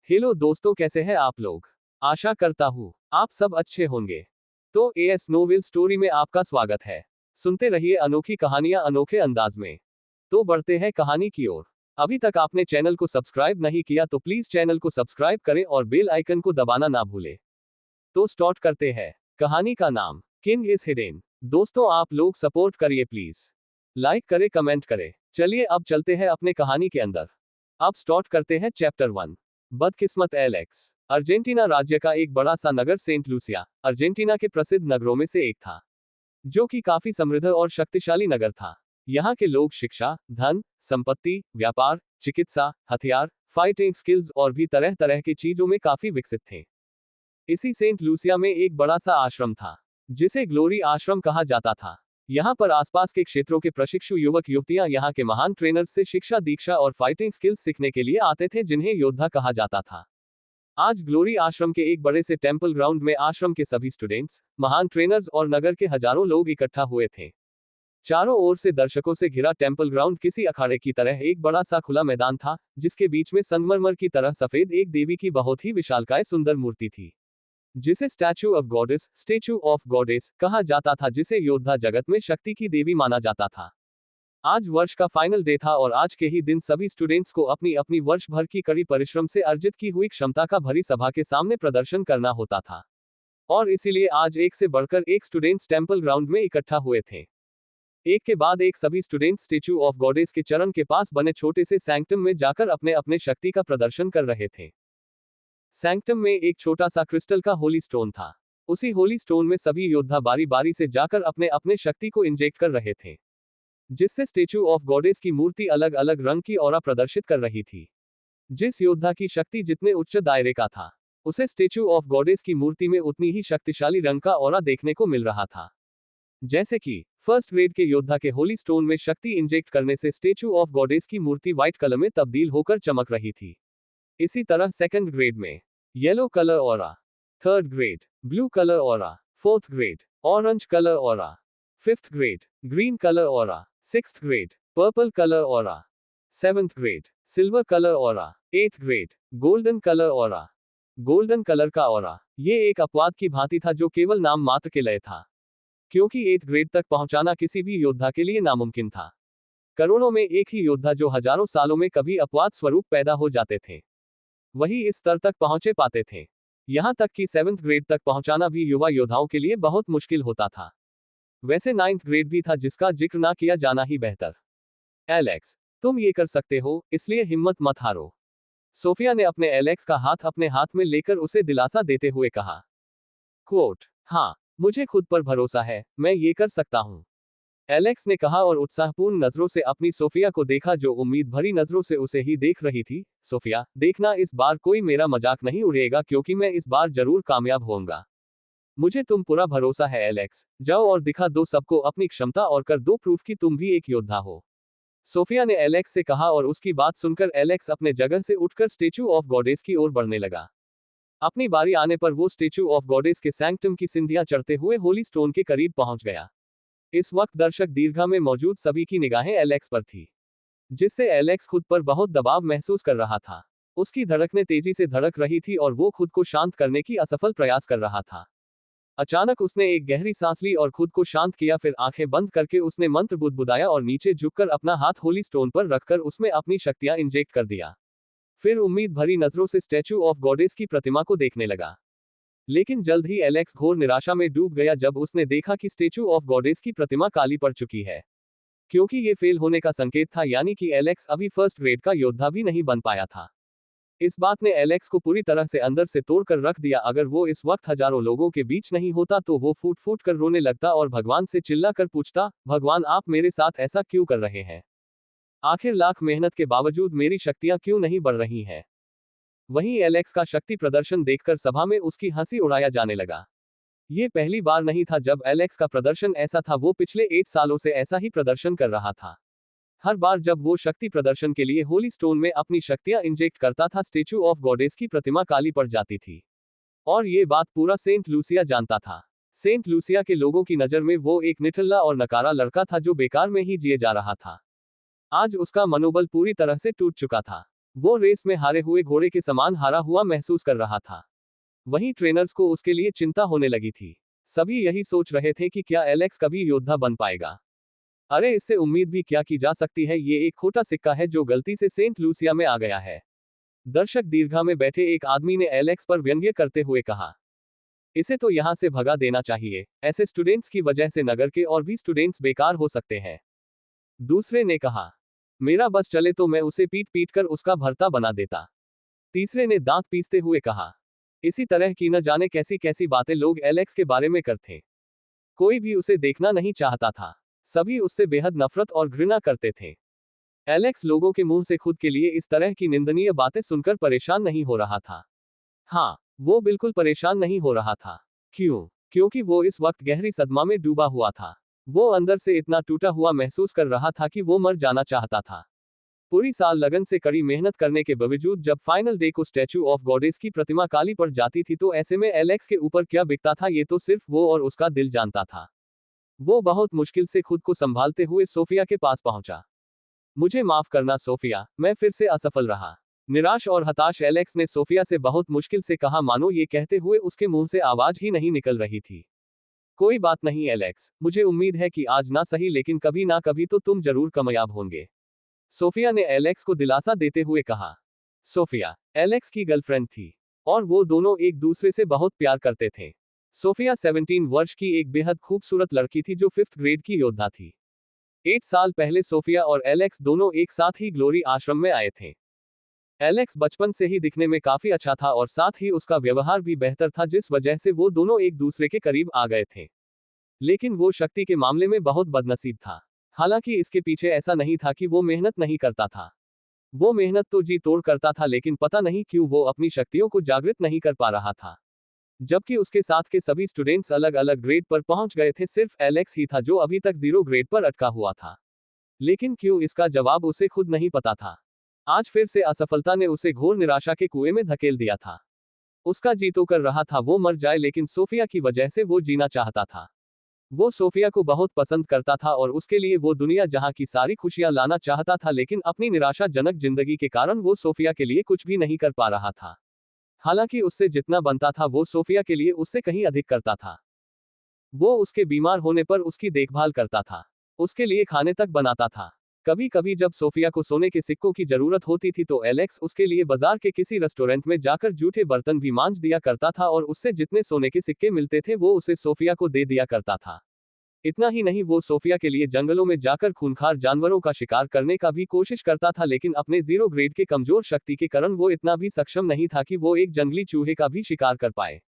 Hello दोस्तों, कैसे हैं आप लोग। आशा करता हूँ आप सब अच्छे होंगे। तो एएस नोवेल स्टोरी में आपका स्वागत है। सुनते रहिए अनोखी कहानियां अनोखे अंदाज में। तो बढ़ते हैं कहानी की ओर। अभी तक आपने चैनल को सब्सक्राइब नहीं किया तो प्लीज चैनल को सब्सक्राइब करें और बेल आइकन को दबाना ना भूलें। तो स्टार्ट करते हैं। कहानी का नाम किंग इज हिडन। दोस्तों आप लोग सपोर्ट करिए प्लीज। लाइक करें, कमेंट करें। चलिए अब चलते हैं अपने कहानी के अंदर। अब स्टार्ट करते हैं चैप्टर 1। बदकिस्मत एलेक्स। अर्जेंटीना राज्य का एक बड़ा सा नगर सेंट लूसिया अर्जेंटीना के प्रसिद्ध नगरों में से एक था, जो कि काफी समृद्ध और शक्तिशाली नगर था। यहाँ के लोग शिक्षा, धन, संपत्ति, व्यापार, चिकित्सा, हथियार, फाइटिंग स्किल्स और भी तरह तरह की चीजों में काफी विकसित थे। इसी सेंट लूसिया में एक बड़ा सा आश्रम था, जिसे ग्लोरी आश्रम कहा जाता था। यहाँ पर आसपास के क्षेत्रों के प्रशिक्षु युवक युवतियां यहाँ के महान ट्रेनर्स से शिक्षा, दीक्षा और फाइटिंग स्किल्स सीखने के लिए आते थे, जिन्हें योद्धा कहा जाता था। आज ग्लोरी आश्रम के एक बड़े से टेंपल ग्राउंड में आश्रम के सभी स्टूडेंट्स, महान ट्रेनर्स और नगर के हजारों लोग इकट्ठा हुए थे। चारों ओर से दर्शकों से घिरा टेंपल ग्राउंड किसी अखाड़े की तरह एक बड़ा सा खुला मैदान था, जिसके बीच में संगमरमर की तरह सफेद एक देवी की बहुत ही विशालकाय सुंदर मूर्ति थी, जिसे स्टैचू ऑफ गॉडेस कहा जाता था, जिसे योद्धा जगत में शक्ति की देवी माना जाता था। आज वर्ष का फाइनल डे था और आज के ही दिन सभी स्टूडेंट्स को अपनी अपनी वर्ष भर की कड़ी परिश्रम से अर्जित की हुई क्षमता का भरी सभा के सामने प्रदर्शन करना होता था। और इसीलिए आज एक से बढ़कर एक स्टूडेंट्स टेंपल ग्राउंड में इकट्ठा हुए थे। एक के बाद एक सभी स्टूडेंट्स स्टैचू ऑफ गॉडेस के चरण के पास बने छोटे से सैंक्टम में जाकर अपने अपने शक्ति का प्रदर्शन कर रहे थे। सैंक्टम में एक छोटा सा क्रिस्टल का होली स्टोन था। उसी होली स्टोन में सभी योद्धा बारी बारी से जाकर अपने अपने शक्ति को इंजेक्ट कर रहे थे, जिससे स्टैचू ऑफ गॉडेस की मूर्ति अलग अलग रंग की ऑरा प्रदर्शित कर रही थी। जिस योद्धा की शक्ति जितने उच्च दायरे का था, उसे स्टैचू ऑफ गॉडेस की मूर्ति में उतनी ही शक्तिशाली रंग का ऑरा देखने को मिल रहा था। जैसे कि फर्स्ट ग्रेड के योद्धा के होली स्टोन में शक्ति इंजेक्ट करने से स्टैचू ऑफ गॉडेस की मूर्ति व्हाइट कलर में तब्दील होकर चमक रही थी। इसी तरह सेकंड ग्रेड में yellow colour aura, third grade blue colour aura, fourth grade orange colour aura, fifth grade green colour aura, sixth grade purple colour aura, seventh grade silver colour aura, eighth grade golden colour aura. Golden colour का aura ये एक अपवाद की भांति था, जो केवल नाम मात्र के लिए था, क्योंकि एट्थ ग्रेड तक पहुंचाना किसी भी योद्धा के लिए नामुमकिन था। करोड़ों में एक ही योद्धा जो हजारों सालों में कभी अपवाद स्वरूप पैदा हो जाते थे, वही इस स्तर तक पहुंचे पाते थे। यहां तक कि सेवेंथ ग्रेड तक पहुंचाना भी युवा योद्धाओं के लिए बहुत मुश्किल होता था। वैसे नाइन्थ ग्रेड भी था, जिसका जिक्र ना किया जाना ही बेहतर। एलेक्स, तुम ये कर सकते हो, इसलिए हिम्मत मत हारो। सोफिया ने अपने एलेक्स का हाथ अपने हाथ में लेकर उसे दिलासा देते हुए कहा। क्वोट, हाँ, मुझे खुद पर भरोसा है, मैं ये कर सकता हूँ, एलेक्स ने कहा और उत्साहपूर्ण नजरों से अपनी सोफिया को देखा, जो उम्मीद भरी नजरों से उसे ही देख रही थी। सोफिया, देखना, इस बार कोई मेरा मजाक नहीं उड़ाएगा, क्योंकि मैं इस बार जरूर कामयाब होऊंगा। मुझे तुम पूरा भरोसा है एलेक्स। जाओ और दिखा दो सबको अपनी क्षमता और कर दो प्रूफ कि तुम भी एक योद्धा हो, सोफिया ने एलेक्स से कहा। और उसकी बात सुनकर एलेक्स अपने जगह से उठकर स्टैचू ऑफ गॉडेस की ओर बढ़ने लगा। अपनी बारी आने पर वो स्टैचू ऑफ गॉडेस के सैंक्टम की सीढ़ियां चढ़ते हुए होली स्टोन के करीब पहुंच गया। इस वक्त दर्शक दीर्घा में मौजूद सभी की निगाहें एलेक्स पर थी, जिससे एलेक्स खुद पर बहुत दबाव महसूस कर रहा था। उसकी धड़कनें तेजी से धड़क रही थी और वो खुद को शांत करने की असफल प्रयास कर रहा था। अचानक उसने एक गहरी सांस ली और खुद को शांत किया। फिर आंखें बंद करके उसने मंत्र बुदबुदाया और नीचे झुककर अपना हाथ होली स्टोन पर रखकर उसमें अपनी शक्तियां इंजेक्ट कर दिया। फिर उम्मीद भरी नजरों से स्टैचू ऑफ गॉडेस की प्रतिमा को देखने लगा। लेकिन जल्द ही एलेक्स घोर निराशा में डूब गया जब उसने देखा कि स्टैचू ऑफ गॉडेस की प्रतिमा काली पड़ चुकी है, क्योंकि ये फेल होने का संकेत था, यानी कि एलेक्स अभी फर्स्ट ग्रेड का योद्धा भी नहीं बन पाया था। इस बात ने एलेक्स को पूरी तरह से अंदर से तोड़कर रख दिया। अगर वो इस वक्त हजारों लोगों के बीच नहीं होता तो वो फूट फूट कर रोने लगता और भगवान से चिल्ला कर पूछता, भगवान आप मेरे साथ ऐसा क्यों कर रहे हैं? आखिर लाख मेहनत के बावजूद मेरी शक्तियां क्यों नहीं बढ़ रही हैं? वहीं एलेक्स का शक्ति प्रदर्शन देखकर सभा में उसकी हंसी उड़ाया जाने लगा। ये पहली बार नहीं था जब एलेक्स का प्रदर्शन ऐसा था, वो पिछले 8 सालों से ऐसा ही प्रदर्शन कर रहा था। हर बार जब वो शक्ति प्रदर्शन के लिए होली स्टोन में अपनी शक्तियां इंजेक्ट करता था, स्टैचू ऑफ गॉडेस की प्रतिमा काली पड़ जाती थी। और ये बात पूरा सेंट लूसिया जानता था। सेंट लूसिया के लोगों की नजर में वो एक निठल्ला और नकारा लड़का था, जो बेकार में ही जिए जा रहा था। आज उसका मनोबल पूरी तरह से टूट चुका था। वो रेस में हारे हुए घोड़े के समान हारा हुआ महसूस कर रहा था। वहीं ट्रेनर्स को उसके लिए चिंता होने लगी थी। सभी यही सोच रहे थे कि क्या एलेक्स कभी योद्धा बन पाएगा। अरे इससे उम्मीद भी क्या की जा सकती है, ये एक खोटा सिक्का है जो गलती से सेंट लूसिया में आ गया है। दर्शक दीर्घा में बैठे एक आदमी ने एलेक्स पर व्यंग्य करते हुए कहा, इसे तो यहां से भगा देना चाहिए, ऐसे स्टूडेंट्स की वजह से नगर के और भी स्टूडेंट्स बेकार हो सकते हैं। दूसरे ने कहा, मेरा बस चले तो मैं उसे पीट पीट कर उसका भरता बना देता। तीसरे ने दांत पीसते हुए कहा, इसी तरह की न जाने कैसी कैसी बातें लोग एलेक्स के बारे में करते। कोई भी उसे देखना नहीं चाहता था। सभी उससे बेहद नफरत और घृणा करते थे। एलेक्स लोगों के मुंह से खुद के लिए इस तरह की निंदनीय बातें सुनकर परेशान नहीं हो रहा था। हाँ, वो बिल्कुल परेशान नहीं हो रहा था। क्यों? क्योंकि वो इस वक्त गहरी सदमा में डूबा हुआ था। वो अंदर से इतना टूटा हुआ महसूस कर रहा था कि वो मर जाना चाहता था। पूरी साल लगन से कड़ी मेहनत करने के बावजूद जब फाइनल डे को स्टैचू ऑफ गॉडेस की प्रतिमा काली पड़ जाती थी तो ऐसे में एलेक्स के ऊपर क्या बिकता था ये तो सिर्फ वो और उसका दिल जानता था। वो बहुत मुश्किल से खुद को संभालते हुए सोफिया के पास पहुंचा। मुझे माफ करना सोफिया, मैं फिर से असफल रहा। निराश और हताश एलेक्स ने सोफिया से बहुत मुश्किल से कहा, मानो ये कहते हुए उसके मुंह से आवाज ही नहीं निकल रही थी। कोई बात नहीं एलेक्स, मुझे उम्मीद है कि आज ना सही लेकिन कभी ना कभी तो तुम जरूर कामयाब होंगे। सोफिया ने एलेक्स को दिलासा देते हुए कहा। सोफिया एलेक्स की गर्लफ्रेंड थी और वो दोनों एक दूसरे से बहुत प्यार करते थे। सोफिया 17 वर्ष की एक बेहद खूबसूरत लड़की थी जो 5th ग्रेड की योद्धा थी। 8 साल पहले सोफिया और एलेक्स दोनों एक साथ ही ग्लोरी आश्रम में आए थे। एलेक्स बचपन से ही दिखने में काफी अच्छा था और साथ ही उसका व्यवहार भी बेहतर था जिस वजह से वो दोनों एक दूसरे के करीब आ गए थे। लेकिन वो शक्ति के मामले में बहुत बदनसीब था। हालांकि इसके पीछे ऐसा नहीं था कि वो मेहनत नहीं करता था। वो मेहनत तो जी तोड़ करता था लेकिन पता नहीं क्यों वो अपनी शक्तियों को जागृत नहीं कर पा रहा था। जबकि उसके साथ के सभी स्टूडेंट्स अलग अलग ग्रेड पर पहुंच गए थे, सिर्फ एलेक्स ही था जो अभी तक 0 ग्रेड पर अटका हुआ था। लेकिन क्यों, इसका जवाब उसे खुद नहीं पता था। आज फिर से असफलता ने उसे घोर निराशा के कुएं में धकेल दिया था। उसका जी तो कर रहा था वो मर जाए लेकिन सोफिया की वजह से वो जीना चाहता था। वो सोफिया को बहुत पसंद करता था और उसके लिए वो दुनिया जहां की सारी खुशियां लाना चाहता था, लेकिन अपनी निराशाजनक जिंदगी के कारण वो सोफिया के लिए कुछ भी नहीं कर पा रहा था। हालांकि उससे जितना बनता था वो सोफिया के लिए उससे कहीं अधिक करता था। वो उसके बीमार होने पर उसकी देखभाल करता था, उसके लिए खाने तक बनाता था। कभी कभी जब सोफिया को सोने के सिक्कों की जरूरत होती थी तो एलेक्स उसके लिए बाजार के किसी रेस्टोरेंट में जाकर जूठे बर्तन भी मांज दिया करता था और उससे जितने सोने के सिक्के मिलते थे वो उसे सोफिया को दे दिया करता था। इतना ही नहीं, वो सोफिया के लिए जंगलों में जाकर खूंखार जानवरों का शिकार करने का भी कोशिश करता था, लेकिन अपने 0 ग्रेड के कमजोर शक्ति के कारण वो इतना भी सक्षम नहीं था कि वो एक जंगली चूहे का भी शिकार कर पाए।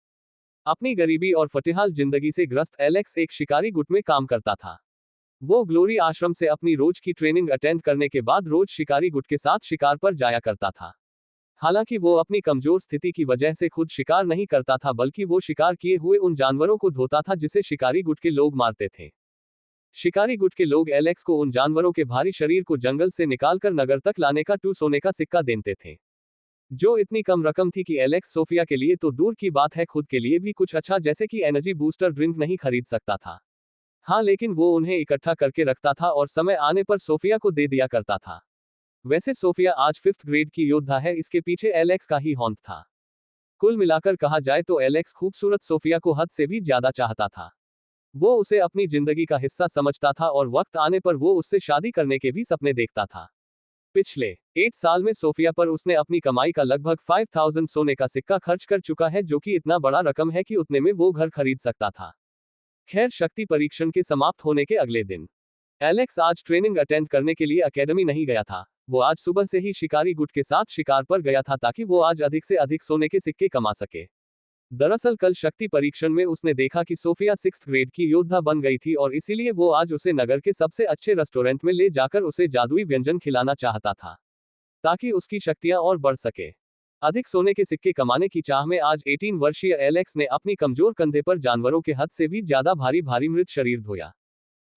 अपनी गरीबी और फटेहाल जिंदगी से ग्रस्त एलेक्स एक शिकारी गुट में काम करता था। वो ग्लोरी आश्रम से अपनी रोज की ट्रेनिंग अटेंड करने के बाद रोज शिकारी गुट के साथ शिकार पर जाया करता था। हालांकि वो अपनी कमजोर स्थिति की वजह से खुद शिकार नहीं करता था, बल्कि वो शिकार किए हुए उन जानवरों को धोता था जिसे शिकारी गुट के लोग मारते थे। शिकारी गुट के लोग एलेक्स को उन जानवरों के भारी शरीर को जंगल से निकालकर नगर तक लाने का 2 सोने का सिक्का देते थे, जो इतनी कम रकम थी कि एलेक्स सोफिया के लिए तो दूर की बात है, खुद के लिए भी कुछ अच्छा जैसे कि एनर्जी बूस्टर ड्रिंक नहीं खरीद सकता था। हाँ, लेकिन वो उन्हें इकट्ठा करके रखता था और समय आने पर सोफिया को दे दिया करता था। वैसे सोफिया आज 5th ग्रेड की योद्धा है, इसके पीछे एलेक्स का ही हाथ था। कुल मिलाकर कहा जाए तो एलेक्स खूबसूरत सोफिया को हद से भी ज्यादा चाहता था। वो उसे अपनी जिंदगी का हिस्सा समझता था और वक्त आने पर वो उससे शादी करने के भी सपने देखता था। पिछले 8 साल में सोफिया पर उसने अपनी कमाई का लगभग 5000 सोने का सिक्का खर्च कर चुका है, जो कि इतना बड़ा रकम है कि उतने में वो घर खरीद सकता था। खैर, शक्ति परीक्षण के समाप्त होने के अगले दिन एलेक्स आज ट्रेनिंग अटेंड करने के लिए एकेडमी नहीं गया था। वो आज सुबह से ही शिकारी गुट के साथ शिकार पर गया था ताकि वो आज अधिक से अधिक सोने के सिक्के कमा सके। दरअसल कल शक्ति परीक्षण में उसने देखा कि सोफिया 6th ग्रेड की योद्धा बन गई थी और इसीलिए वो आज उसे नगर के सबसे अच्छे रेस्टोरेंट में ले जाकर उसे जादुई व्यंजन खिलाना चाहता था, ताकि उसकी शक्तियां और बढ़ सके। अधिक सोने के सिक्के कमाने की चाह में आज 18 वर्षीय एलेक्स ने अपनी कमजोर कंधे पर जानवरों के हद से भी ज्यादा भारी भारी मृत शरीर ढोया।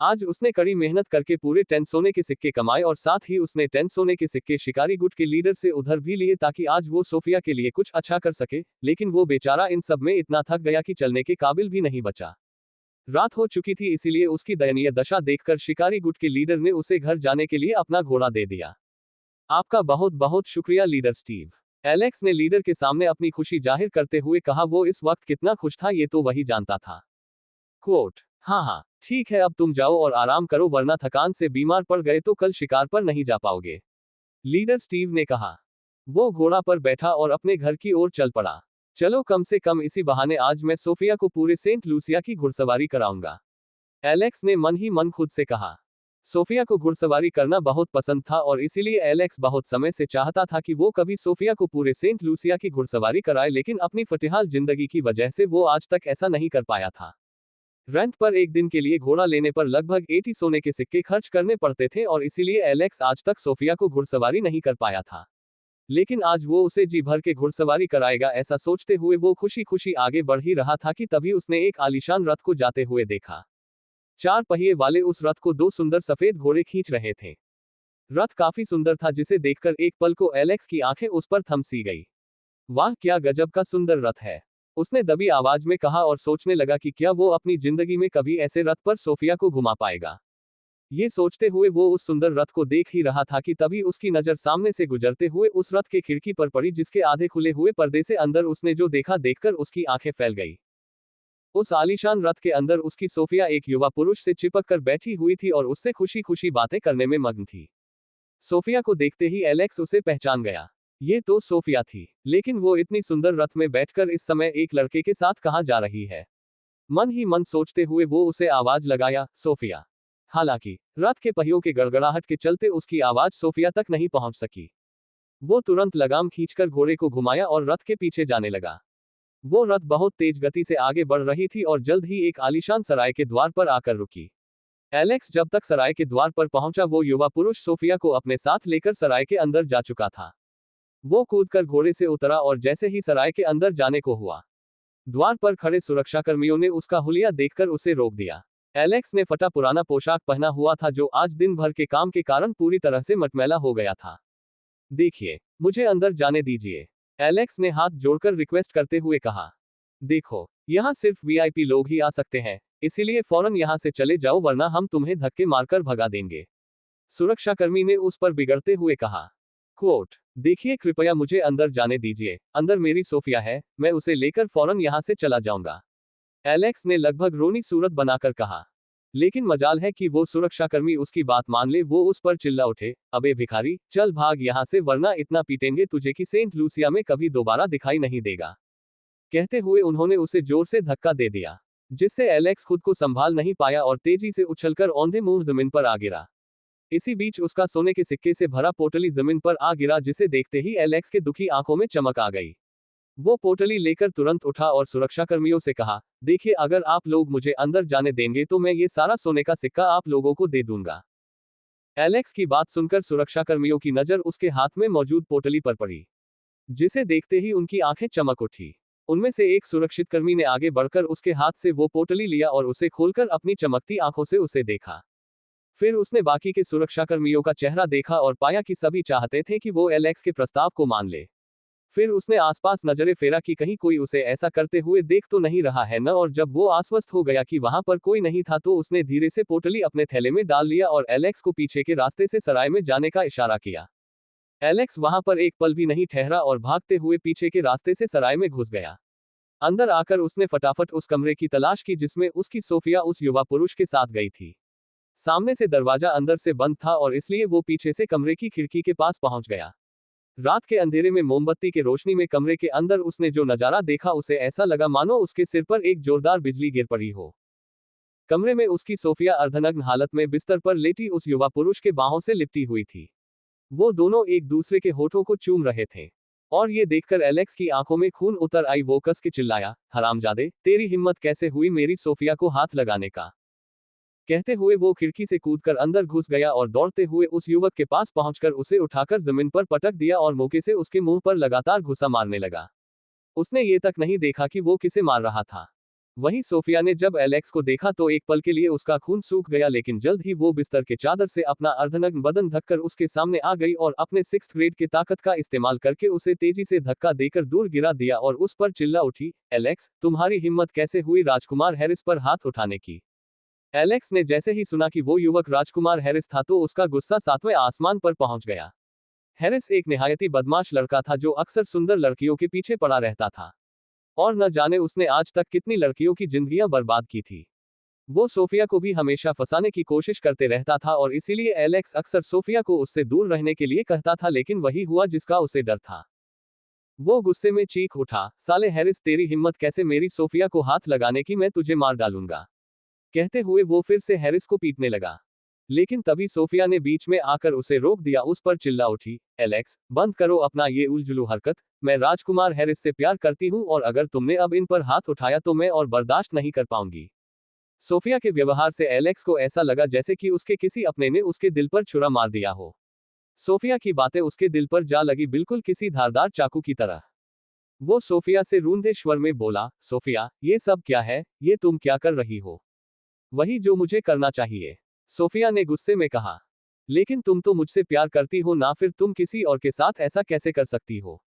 आज उसने कड़ी मेहनत करके पूरे 10 सोने के सिक्के कमाए और साथ ही उसने 10 सोने के सिक्के शिकारी गुट के लीडर से उधर भी लिए ताकि आज वो सोफिया के लिए कुछ अच्छा कर सके, लेकिन वो बेचारा इन सब में इतना थक गया कि चलने के काबिल भी नहीं बचा। रात हो चुकी थी, इसीलिए उसकी दयनीय दशा देखकर शिकारी गुट के लीडर ने उसे घर जाने के लिए अपना घोड़ा दे दिया। आपका बहुत बहुत शुक्रिया लीडर स्टीव। एलेक्स ने लीडर के सामने अपनी खुशी जाहिर करते हुए कहा, वो इस वक्त कितना खुश था ये तो वही जानता था। क्वोट, हाँ हाँ ठीक है, अब तुम जाओ और आराम करो, वरना थकान से बीमार पड़ गए तो कल शिकार पर नहीं जा पाओगे, लीडर स्टीव ने कहा। वो घोड़ा पर बैठा और अपने घर की ओर चल पड़ा। चलो, कम से कम इसी बहाने आज मैं सोफिया को पूरे सेंट लूसिया की घुड़सवारी कराऊंगा, एलेक्स ने मन ही मन खुद से कहा। सोफिया को घुड़सवारी करना बहुत पसंद था और इसीलिए एलेक्स बहुत समय से चाहता था कि वो कभी सोफिया को पूरे सेंट लूसिया की घुड़सवारी कराए, लेकिन अपनी फटेहाल जिंदगी की वजह से वो आज तक ऐसा नहीं कर पाया था। रेंट पर एक दिन के लिए घोड़ा लेने पर लगभग 80 सोने के सिक्के खर्च करने पड़ते थे और इसीलिए एलेक्स आज तक सोफिया को घुड़सवारी नहीं कर पाया था। लेकिन आज वो उसे जी भर के घुड़सवारी कराएगा, ऐसा सोचते हुए वो खुशी खुशी आगे बढ़ ही रहा था कि तभी उसने एक आलीशान रथ को जाते हुए देखा। 4 पहिए वाले उस रथ को 2 सुंदर सफेद घोड़े खींच रहे थे। रथ काफी सुंदर था, जिसे देखकर एक पल को एलेक्स की आंखें उस पर थम सी गई। वाह, क्या गजब का सुंदर रथ है, उसने दबी आवाज में कहा और सोचने लगा कि क्या वो अपनी जिंदगी में कभी ऐसे रथ पर सोफिया को घुमा पाएगा। ये सोचते हुए वो उस सुंदर रथ को देख ही रहा था कि तभी उसकी नजर सामने से गुजरते हुए उस रथ के खिड़की पर पड़ी, जिसके आधे खुले हुए पर्दे से अंदर उसने जो देखा देखकर उसकी आंखें फैल गई। उस आलीशान रथ के अंदर उसकी सोफिया एक युवा पुरुष से चिपक कर बैठी हुई थी और उससे खुशी खुशी बातें करने में मग्न थी। सोफिया को देखते ही एलेक्स उसे पहचान गया। ये तो सोफिया थी, लेकिन वो इतनी सुंदर रथ में बैठकर इस समय एक लड़के के साथ कहाँ जा रही है, मन ही मन सोचते हुए वो उसे आवाज लगाया, सोफिया। हालांकि रथ के पहियों के गड़गड़ाहट के चलते उसकी आवाज सोफिया तक नहीं पहुंच सकी। वो तुरंत लगाम खींचकर घोड़े को घुमाया और रथ के पीछे जाने लगा। वो रथ बहुत तेज गति से आगे बढ़ रही थी और जल्द ही एक आलीशान सराय के द्वार पर आकर रुकी। एलेक्स जब तक सराय के द्वार पर पहुंचा, वो युवा पुरुष सोफिया को अपने साथ लेकर सराय के अंदर जा चुका था। वो कूदकर घोड़े से उतरा और जैसे ही सराय के अंदर जाने को हुआ, द्वार पर खड़े सुरक्षाकर्मियों ने उसका हुलिया देखकर उसे रोक दिया। एलेक्स ने फटा पुराना पोशाक पहना हुआ था, जो आज दिन भर के काम के कारण पूरी तरह से मटमैला हो गया था। देखिए, मुझे अंदर जाने दीजिए, एलेक्स ने हाथ जोड़कर रिक्वेस्ट करते हुए कहा। देखो, यहाँ सिर्फ वीआईपी लोग ही आ सकते हैं, इसीलिए फौरन यहाँ से चले जाओ, वरना हम तुम्हें धक्के मारकर भगा देंगे, सुरक्षाकर्मी ने उस पर बिगड़ते हुए कहा। क्वोट, देखिए कृपया मुझे अंदर जाने दीजिए, अंदर मेरी सोफिया है, मैं उसे लेकर फौरन यहाँ से चला जाऊंगा, एलेक्स ने लगभग रोनी सूरत बनाकर कहा। लेकिन मजाल है कि वो सुरक्षाकर्मी उसकी बात मान ले। वो उस पर चिल्ला उठे, अबे भिखारी, चल भाग यहाँ से, वरना इतना पीटेंगे तुझे कि सेंट लूसिया में कभी दोबारा दिखाई नहीं देगा। कहते हुए उन्होंने उसे जोर से धक्का दे दिया, जिससे एलेक्स खुद को संभाल नहीं पाया और तेजी से उछलकर औंधे मुंह जमीन पर आ गिरा। इसी बीच उसका सोने के सिक्के से भरा पोटली जमीन पर आ गिरा, जिसे देखते ही एलेक्स के दुखी आंखों में चमक आ गई। वो पोटली लेकर तुरंत उठा और सुरक्षाकर्मियों से कहा, देखिए अगर आप लोग मुझे अंदर जाने देंगे तो मैं ये सारा सोने का सिक्का आप लोगों को दे दूंगा। एलेक्स की बात सुनकर सुरक्षाकर्मियों की नजर उसके हाथ में मौजूद पोटली पर पड़ी, जिसे देखते ही उनकी आंखें चमक उठी। उनमें से एक सुरक्षित कर्मी ने आगे बढ़कर उसके हाथ से वो पोटली लिया और उसे खोलकर अपनी चमकती आंखों से उसे देखा। फिर उसने बाकी के सुरक्षाकर्मियों का चेहरा देखा और पाया कि सभी चाहते थे कि वो एलेक्स के प्रस्ताव को मान ले। फिर उसने आसपास नजरें फेरा कि कहीं कोई उसे ऐसा करते हुए देख तो नहीं रहा है न, और जब वो आश्वस्त हो गया कि वहां पर कोई नहीं था तो उसने धीरे से पोटली अपने थैले में डाल लिया और एलेक्स को पीछे के रास्ते से सराय में जाने का इशारा किया। एलेक्स वहां पर एक पल भी नहीं ठहरा और भागते हुए पीछे के रास्ते से सराय में घुस गया। अंदर आकर उसने फटाफट उस कमरे की तलाश की जिसमें उसकी सोफिया उस युवा पुरुष के साथ गई थी। सामने से दरवाजा अंदर से बंद था और इसलिए वो पीछे से कमरे की खिड़की के पास पहुंच गया। रात के अंधेरे में मोमबत्ती के रोशनी में कमरे के अंदर उसने जो नजारा देखा, उसे ऐसा लगा मानो उसके सिर पर एक जोरदार बिजली गिर पड़ी हो। कमरे में उसकी सोफिया अर्धनग्न हालत में बिस्तर पर लेटी उस युवा पुरुष के बाहों से लिपटी हुई थी। वो दोनों एक दूसरे के होठों को चूम रहे थे और ये देखकर एलेक्स की आंखों में खून उतर आई। वो कस के चिल्लाया, हरामजादे, तेरी हिम्मत कैसे हुई मेरी सोफिया को हाथ लगाने का। कहते हुए वो खिड़की से कूदकर अंदर घुस गया और दौड़ते हुए उस युवक के पास पहुंचकर उसे उठाकर जमीन पर पटक दिया और मौके से उसके मुंह पर लगातार घुसा मारने लगा। उसने ये तक नहीं देखा कि वो किसे मार रहा था। वहीं सोफिया ने जब एलेक्स को देखा तो एक पल के लिए उसका खून सूख गया, लेकिन जल्द ही वो बिस्तर के चादर से अपना अर्धनग्न बदन ढककर उसके सामने आ गई और अपने 6th ग्रेड की ताकत का इस्तेमाल करके उसे तेजी से धक्का देकर दूर गिरा दिया और उस पर चिल्ला उठी, एलेक्स, तुम्हारी हिम्मत कैसे हुई राजकुमार हैरिस पर हाथ उठाने की। एलेक्स ने जैसे ही सुना कि वो युवक राजकुमार हैरिस था तो उसका गुस्सा 7वें आसमान पर पहुंच गया। हैरिस एक निहायती बदमाश लड़का था जो अक्सर सुंदर लड़कियों के पीछे पड़ा रहता था। और न जाने उसने आज तक कितनी लड़कियों की जिंदगियां बर्बाद की थी। वो सोफिया को भी हमेशा फंसाने की कोशिश करते रहता था और इसीलिए एलेक्स अक्सर सोफिया को उससे दूर रहने के लिए कहता था, लेकिन वही हुआ जिसका उसे डर था। वो गुस्से में चीख उठा, साले हैरिस, तेरी हिम्मत कैसे मेरी सोफिया को हाथ लगाने की, मैं तुझे मार डालूंगा। कहते हुए वो फिर से हैरिस को पीटने लगा। लेकिन तभी सोफिया ने बीच में आकर उसे रोक दिया। उस पर चिल्ला उठी, एलेक्स, बंद करो अपना ये उलझुलू हरकत। मैं राजकुमार हैरिस से प्यार करती हूँ और अगर तुमने अब इन पर हाथ उठाया तो मैं और बर्दाश्त नहीं कर पाऊंगी। सोफिया के व्यवहार से एलेक्स को ऐसा लगा जैसे कि उसके किसी अपने ने उसके दिल पर छुरा मार दिया हो। सोफिया की बातें उसके दिल पर जा लगी, बिल्कुल किसी धारदार चाकू की तरह। वो सोफिया से रूंधे स्वर में बोला, सोफिया, ये सब क्या है, ये तुम क्या कर रही हो? वही जो मुझे करना चाहिए। सोफिया ने गुस्से में कहा। लेकिन तुम तो मुझसे प्यार करती हो ना, फिर तुम किसी और के साथ ऐसा कैसे कर सकती हो?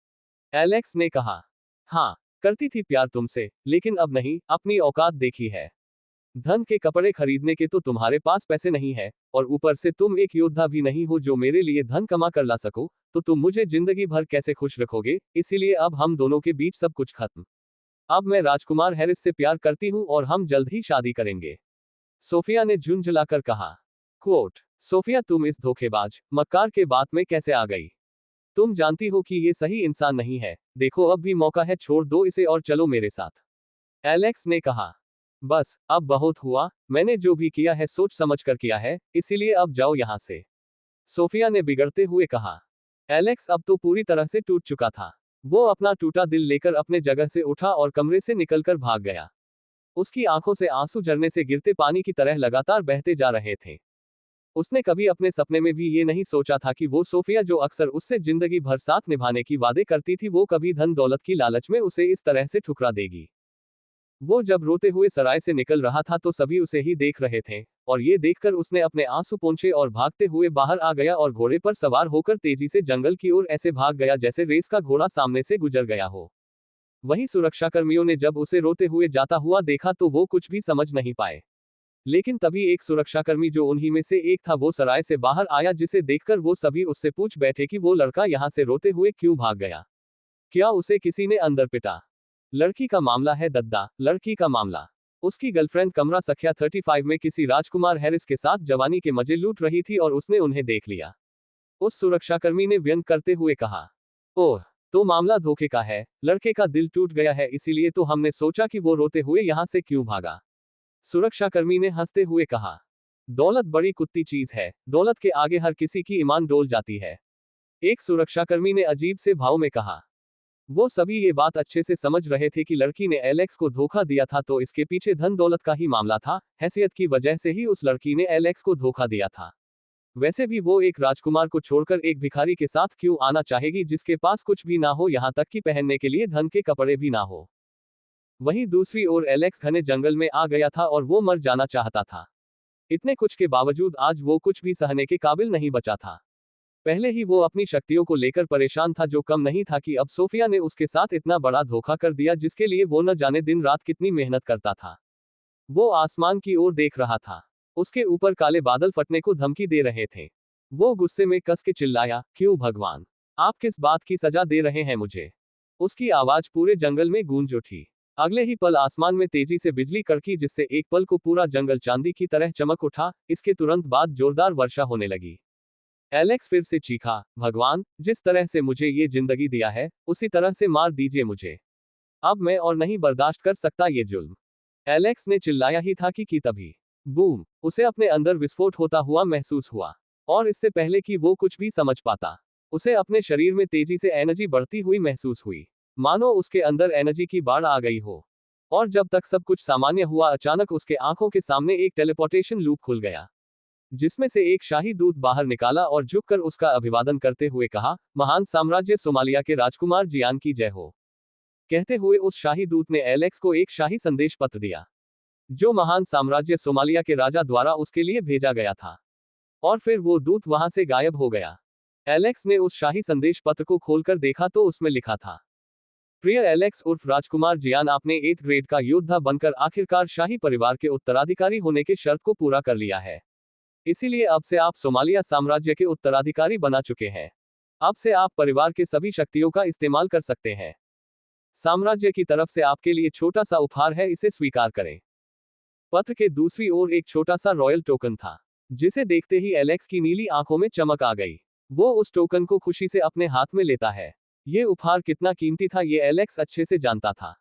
एलेक्स ने कहा। हाँ, करती थी प्यार तुमसे, लेकिन अब नहीं, अपनी औकात देखी है। धन के कपड़े खरीदने के तो तुम्हारे पास पैसे नहीं है, और ऊपर से तुम एक योद्धा भी नहीं हो जो मेरे लिए धन कमा कर ला सको, तो तुम मुझे जिंदगी भर कैसे खुश रखोगे? इसीलिए अब हम दोनों के बीच सब कुछ खत्म। अब मैं राजकुमार हैरिस से प्यार करती हूँ और हम जल्द ही शादी करेंगे। सोफिया ने झुंझलाकर कहा। क्वोट, सोफिया, तुम इस धोखेबाज, मक्कार के बात में कैसे आ गई? तुम जानती हो कि ये सही इंसान नहीं है। देखो, अब भी मौका है, छोड़ दो इसे और चलो मेरे साथ। एलेक्स ने कहा। बस, अब बहुत हुआ, मैंने जो भी किया है सोच समझ कर किया है, इसीलिए अब जाओ यहां से। सोफिया ने बिगड़ते हुए कहा। एलेक्स अब तो पूरी तरह से टूट चुका था। वो अपना टूटा दिल लेकर अपने जगह से उठा और कमरे से निकलकर भाग गया। उसकी आंखों से आंसू झरने से गिरते पानी की तरह लगातार बहते जा रहे थे। उसने कभी अपने सपने में भी ये नहीं सोचा था कि वो सोफिया जो अक्सर उससे जिंदगी भर साथ निभाने की वादे करती थी, वो कभी धन दौलत की लालच में उसे इस तरह से ठुकरा देगी। वो जब रोते हुए सराय से निकल रहा था तो सभी उसे ही देख रहे थे, और ये देखकर उसने अपने आंसू पोंछे और भागते हुए बाहर आ गया और घोड़े पर सवार होकर तेजी से जंगल की ओर ऐसे भाग गया जैसे रेस का घोड़ा सामने से गुजर गया हो। वहीं सुरक्षाकर्मियों ने जब उसे रोते हुए जाता हुआ देखा तो वो कुछ भी समझ नहीं पाए। लेकिन तभी एक सुरक्षाकर्मी जो उन्हीं में से एक था वो सराय से बाहर आया, जिसे देखकर वो सभी उससे पूछ बैठे कि वो लड़का यहां से रोते हुए क्यों भाग गया। क्या उसे किसी ने अंदर पिटा? लड़की का मामला है दद्दा, लड़की का मामला। उसकी गर्लफ्रेंड कमरा सख्या 35 में किसी राजकुमार हैरिस के साथ जवानी के मजे लूट रही थी और उसने उन्हें देख लिया। उस सुरक्षाकर्मी ने व्यंग करते हुए कहा। ओह, तो मामला धोखे का है, लड़के का दिल टूट गया है, इसीलिए तो हमने सोचा कि वो रोते हुए यहां से क्यों भागा। सुरक्षाकर्मी ने हंसते हुए कहा। दौलत बड़ी कुत्ती चीज है, दौलत के आगे हर किसी की ईमान डोल जाती है। एक सुरक्षाकर्मी ने अजीब से भाव में कहा। वो सभी ये बात अच्छे से समझ रहे थे कि लड़की ने एलेक्स को धोखा दिया था तो इसके पीछे धन दौलत का ही मामला था, हैसियत की वजह से ही उस लड़की ने एलेक्स को धोखा दिया था। वैसे भी वो एक राजकुमार को छोड़कर एक भिखारी के साथ क्यों आना चाहेगी जिसके पास कुछ भी ना हो, यहां तक कि पहनने के लिए धन के कपड़े भी ना हो। वहीं दूसरी ओर एलेक्स घने जंगल में आ गया था और वो मर जाना चाहता था। इतने कुछ के बावजूद आज वो कुछ भी सहने के काबिल नहीं बचा था। पहले ही वो अपनी शक्तियों को लेकर परेशान था, जो कम नहीं था कि अब सोफिया ने उसके साथ इतना बड़ा धोखा कर दिया जिसके लिए वो न जाने दिन रात कितनी मेहनत करता था। वो आसमान की ओर देख रहा था। उसके ऊपर काले बादल फटने को धमकी दे रहे थे। वो गुस्से में कस के चिल्लाया, क्यों भगवान, आप किस बात की सजा दे रहे हैं मुझे? उसकी आवाज पूरे जंगल में गूंज उठी। अगले ही पल आसमान में तेजी से बिजली कड़की, जिससे एक पल को पूरा जंगल चांदी की तरह चमक उठा। इसके तुरंत बाद जोरदार वर्षा होने लगी। एलेक्स फिर से चीखा, भगवान, जिस तरह से मुझे ये जिंदगी दिया है उसी तरह से मार दीजिए मुझे। अब मैं और नहीं बर्दाश्त कर सकता ये जुल्म। एलेक्स ने चिल्लाया ही था कि तभी बूम, उसे अपने अंदर विस्फोट होता हुआ महसूस हुआ। और इससे पहले कि वो कुछ भी समझ पाता, उसे अपने शरीर में तेजी से एनर्जी बढ़ती हुई महसूस हुई, मानो उसके अंदर एनर्जी की बाढ़ आ गई हो। और जब तक सब कुछ सामान्य हुआ, अचानक उसके आंखों के सामने एक टेलीपोर्टेशन लूप खुल गया, जिसमें से एक शाही दूत बाहर निकाला और झुककर उसका अभिवादन करते हुए कहा, महान साम्राज्य सोमालिया के राजकुमार जियान की जय हो। कहते हुए उस शाही दूत ने एलेक्स को एक शाही संदेश पत्र दिया, जो महान साम्राज्य सोमालिया के राजा द्वारा उसके लिए भेजा गया था। और फिर वो दूत वहां से गायब हो गया। एलेक्स ने उस शाही संदेश पत्र को खोलकर देखा तो उसमें लिखा था, प्रिय एलेक्स उर्फ राजकुमार जियान, आपने 8th ग्रेड का योद्धा बनकर आखिरकार शाही परिवार के उत्तराधिकारी होने के शर्त को पूरा कर लिया है। इसीलिए अब से आप सोमालिया साम्राज्य के उत्तराधिकारी बना चुके हैं। अब से आप परिवार के सभी शक्तियों का इस्तेमाल कर सकते हैं। साम्राज्य की तरफ से आपके लिए छोटा सा उपहार है, इसे स्वीकार करें। पत्र के दूसरी ओर एक छोटा सा रॉयल टोकन था, जिसे देखते ही एलेक्स की नीली आंखों में चमक आ गई। वो उस टोकन को खुशी से अपने हाथ में लेता है। ये उपहार कितना कीमती था ये एलेक्स अच्छे से जानता था।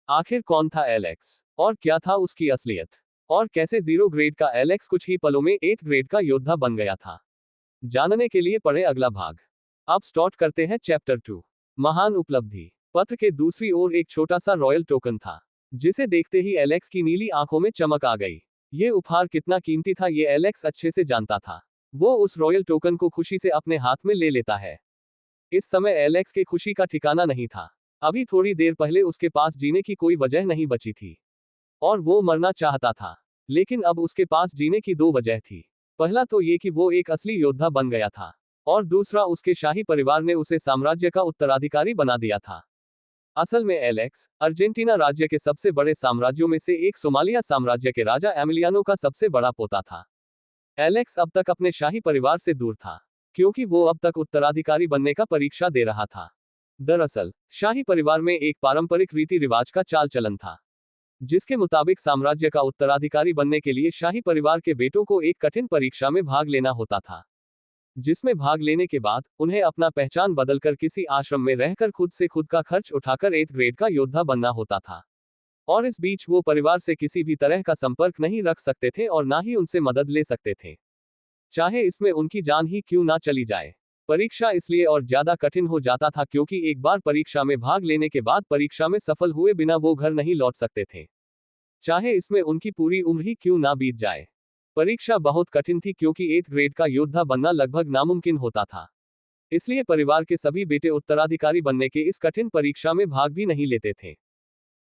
आखिर कौन था एलेक्स, और क्या था उसकी असलियत, और कैसे 0 ग्रेड का एलेक्स कुछ ही पलों में 8 ग्रेड का योद्धा बन गया था। जानने के लिए पढ़े अगला भाग। अब स्टार्ट करते हैं चैप्टर 2, महान उपलब्धि। पत्र के दूसरी ओर एक छोटा सा रॉयल टोकन था, जिसे देखते ही एलेक्स की नीली आंखों में चमक आ गई। ये उपहार कितना कीमती था ये एलेक्स अच्छे से जानता था। वो उस रॉयल टोकन को खुशी से अपने हाथ में ले लेता है। इस समय एलेक्स के खुशी का ठिकाना नहीं था। अभी थोड़ी देर पहले उसके पास जीने की कोई वजह नहीं बची थी, और वो मरना चाहता था। लेकिन अब उसके पास जीने की 2 वजह थी। पहला तो ये कि वो एक असली योद्धा बन गया था, और दूसरा उसके शाही परिवार ने उसे साम्राज्य का उत्तराधिकारी बना दिया था। असल में एलेक्स अर्जेंटीना राज्य के सबसे बड़े साम्राज्यों में से एक सोमालिया साम्राज्य के राजा एमिलियानो का सबसे बड़ा पोता था। एलेक्स अब तक अपने शाही परिवार से दूर था, क्योंकि वो अब तक उत्तराधिकारी बनने का परीक्षा दे रहा था। दरअसल शाही परिवार में एक पारंपरिक रीति रिवाज का चाल चलन था, जिसके मुताबिक साम्राज्य का उत्तराधिकारी बनने के लिए शाही परिवार के बेटों को एक कठिन परीक्षा में भाग लेना होता था, जिसमें भाग लेने के बाद उन्हें अपना पहचान बदलकर किसी आश्रम में रहकर खुद से खुद का खर्च उठाकर 8 ग्रेड का योद्धा बनना होता था। और इस बीच वो परिवार से किसी भी तरह का संपर्क नहीं रख सकते थे और ना ही उनसे मदद ले सकते थे, चाहे इसमें उनकी जान ही क्यों ना चली जाए। परीक्षा इसलिए और ज्यादा कठिन हो जाता था क्योंकि एक बार परीक्षा में भाग लेने के बाद परीक्षा में सफल हुए बिना वो घर नहीं लौट सकते थे, चाहे इसमें उनकी पूरी उम्र ही क्यों ना बीत जाए। परीक्षा बहुत कठिन थी क्योंकि 8 ग्रेड का योद्धा बनना लगभग नामुमकिन होता था। इसलिए परिवार के सभी बेटे उत्तराधिकारी बनने के इस कठिन परीक्षा में भाग भी नहीं लेते थे,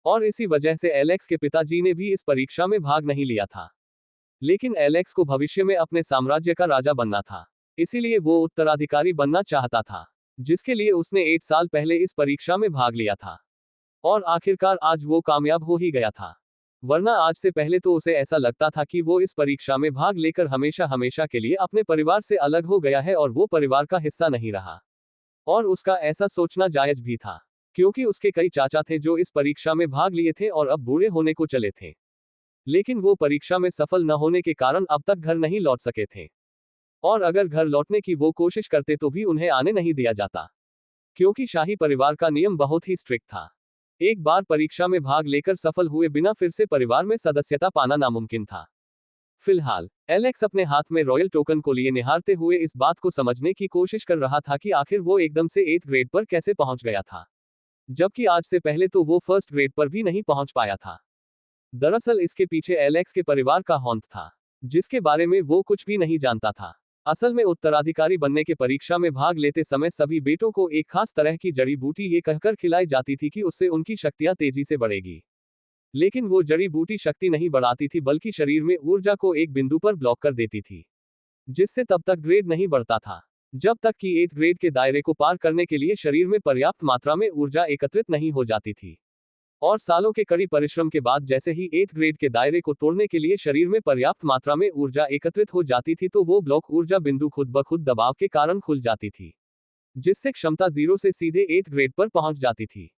और इसी वजह से एलेक्स के पिताजी ने भी इस परीक्षा में भाग नहीं लिया था। लेकिन एलेक्स को भविष्य में अपने साम्राज्य का राजा बनना था, इसीलिए वो उत्तराधिकारी बनना चाहता था, जिसके लिए उसने 8 साल पहले इस परीक्षा में भाग लिया था। और आखिरकार आज वो कामयाब हो ही गया था, वरना आज से पहले तो उसे ऐसा लगता था कि वो इस परीक्षा में भाग लेकर हमेशा हमेशा के लिए अपने परिवार से अलग हो गया है और वो परिवार का हिस्सा नहीं रहा। और उसका ऐसा सोचना जायज भी था, क्योंकि उसके कई चाचा थे जो इस परीक्षा में भाग लिए थे और अब बूढ़े होने को चले थे। लेकिन वो परीक्षा में सफल न होने के कारण अब तक घर नहीं लौट सके थे, और अगर घर लौटने की वो कोशिश करते तो भी उन्हें आने नहीं दिया जाता, क्योंकि शाही परिवार का नियम बहुत ही स्ट्रिक्ट था। एक बार परीक्षा में भाग लेकर सफल हुए बिना फिर से परिवार में सदस्यता पाना नामुमकिन था। फिलहाल एलेक्स अपने हाथ में रॉयल टोकन को लिए निहारते हुए इस बात को समझने की कोशिश कर रहा था कि आखिर वो एकदम से 8 ग्रेड पर कैसे पहुंच गया था, जबकि आज से पहले तो वो फर्स्ट ग्रेड पर भी नहीं पहुंच पाया था। दरअसल इसके पीछे एलेक्स के परिवार का हौंत था, जिसके बारे में वो कुछ भी नहीं जानता था। असल में उत्तराधिकारी बनने के परीक्षा में भाग लेते समय सभी बेटों को एक खास तरह की जड़ी बूटी ये कहकर खिलाई जाती थी कि उससे उनकी शक्तियां तेजी से बढ़ेगी। लेकिन वो जड़ी बूटी शक्ति नहीं बढ़ाती थी, बल्कि शरीर में ऊर्जा को एक बिंदु पर ब्लॉक कर देती थी, जिससे तब तक ग्रेड नहीं बढ़ता था जब तक कि 8 ग्रेड के दायरे को पार करने के लिए शरीर में पर्याप्त मात्रा में ऊर्जा एकत्रित नहीं हो जाती थी। और सालों के कड़ी परिश्रम के बाद जैसे ही 8 ग्रेड के दायरे को तोड़ने के लिए शरीर में पर्याप्त मात्रा में ऊर्जा एकत्रित हो जाती थी तो वो ब्लॉक ऊर्जा बिंदु खुद ब खुद दबाव के कारण खुल जाती थी, जिससे क्षमता 0 से सीधे 8 ग्रेड पर पहुंच जाती थी।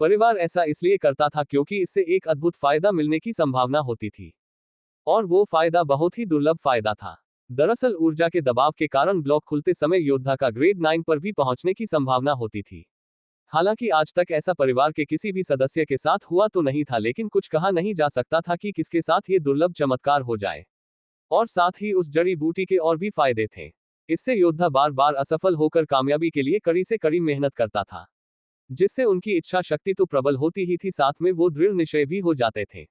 परिवार ऐसा इसलिए करता था क्योंकि इससे एक अद्भुत फायदा मिलने की संभावना होती थी, और वो फायदा बहुत ही दुर्लभ फायदा था। दरअसल ऊर्जा के दबाव के कारण ब्लॉक खुलते समय योद्धा का ग्रेड 9 पर भी पहुंचने की संभावना होती थी। हालांकि आज तक ऐसा परिवार के किसी भी सदस्य के साथ हुआ तो नहीं था, लेकिन कुछ कहा नहीं जा सकता था कि किसके साथ ये दुर्लभ चमत्कार हो जाए। और साथ ही उस जड़ी बूटी के और भी फायदे थे। इससे योद्धा बार बार असफल होकर कामयाबी के लिए कड़ी से कड़ी मेहनत करता था, जिससे उनकी इच्छा शक्ति तो प्रबल होती ही थी, साथ में वो दृढ़ निश्चय भी हो जाते थे।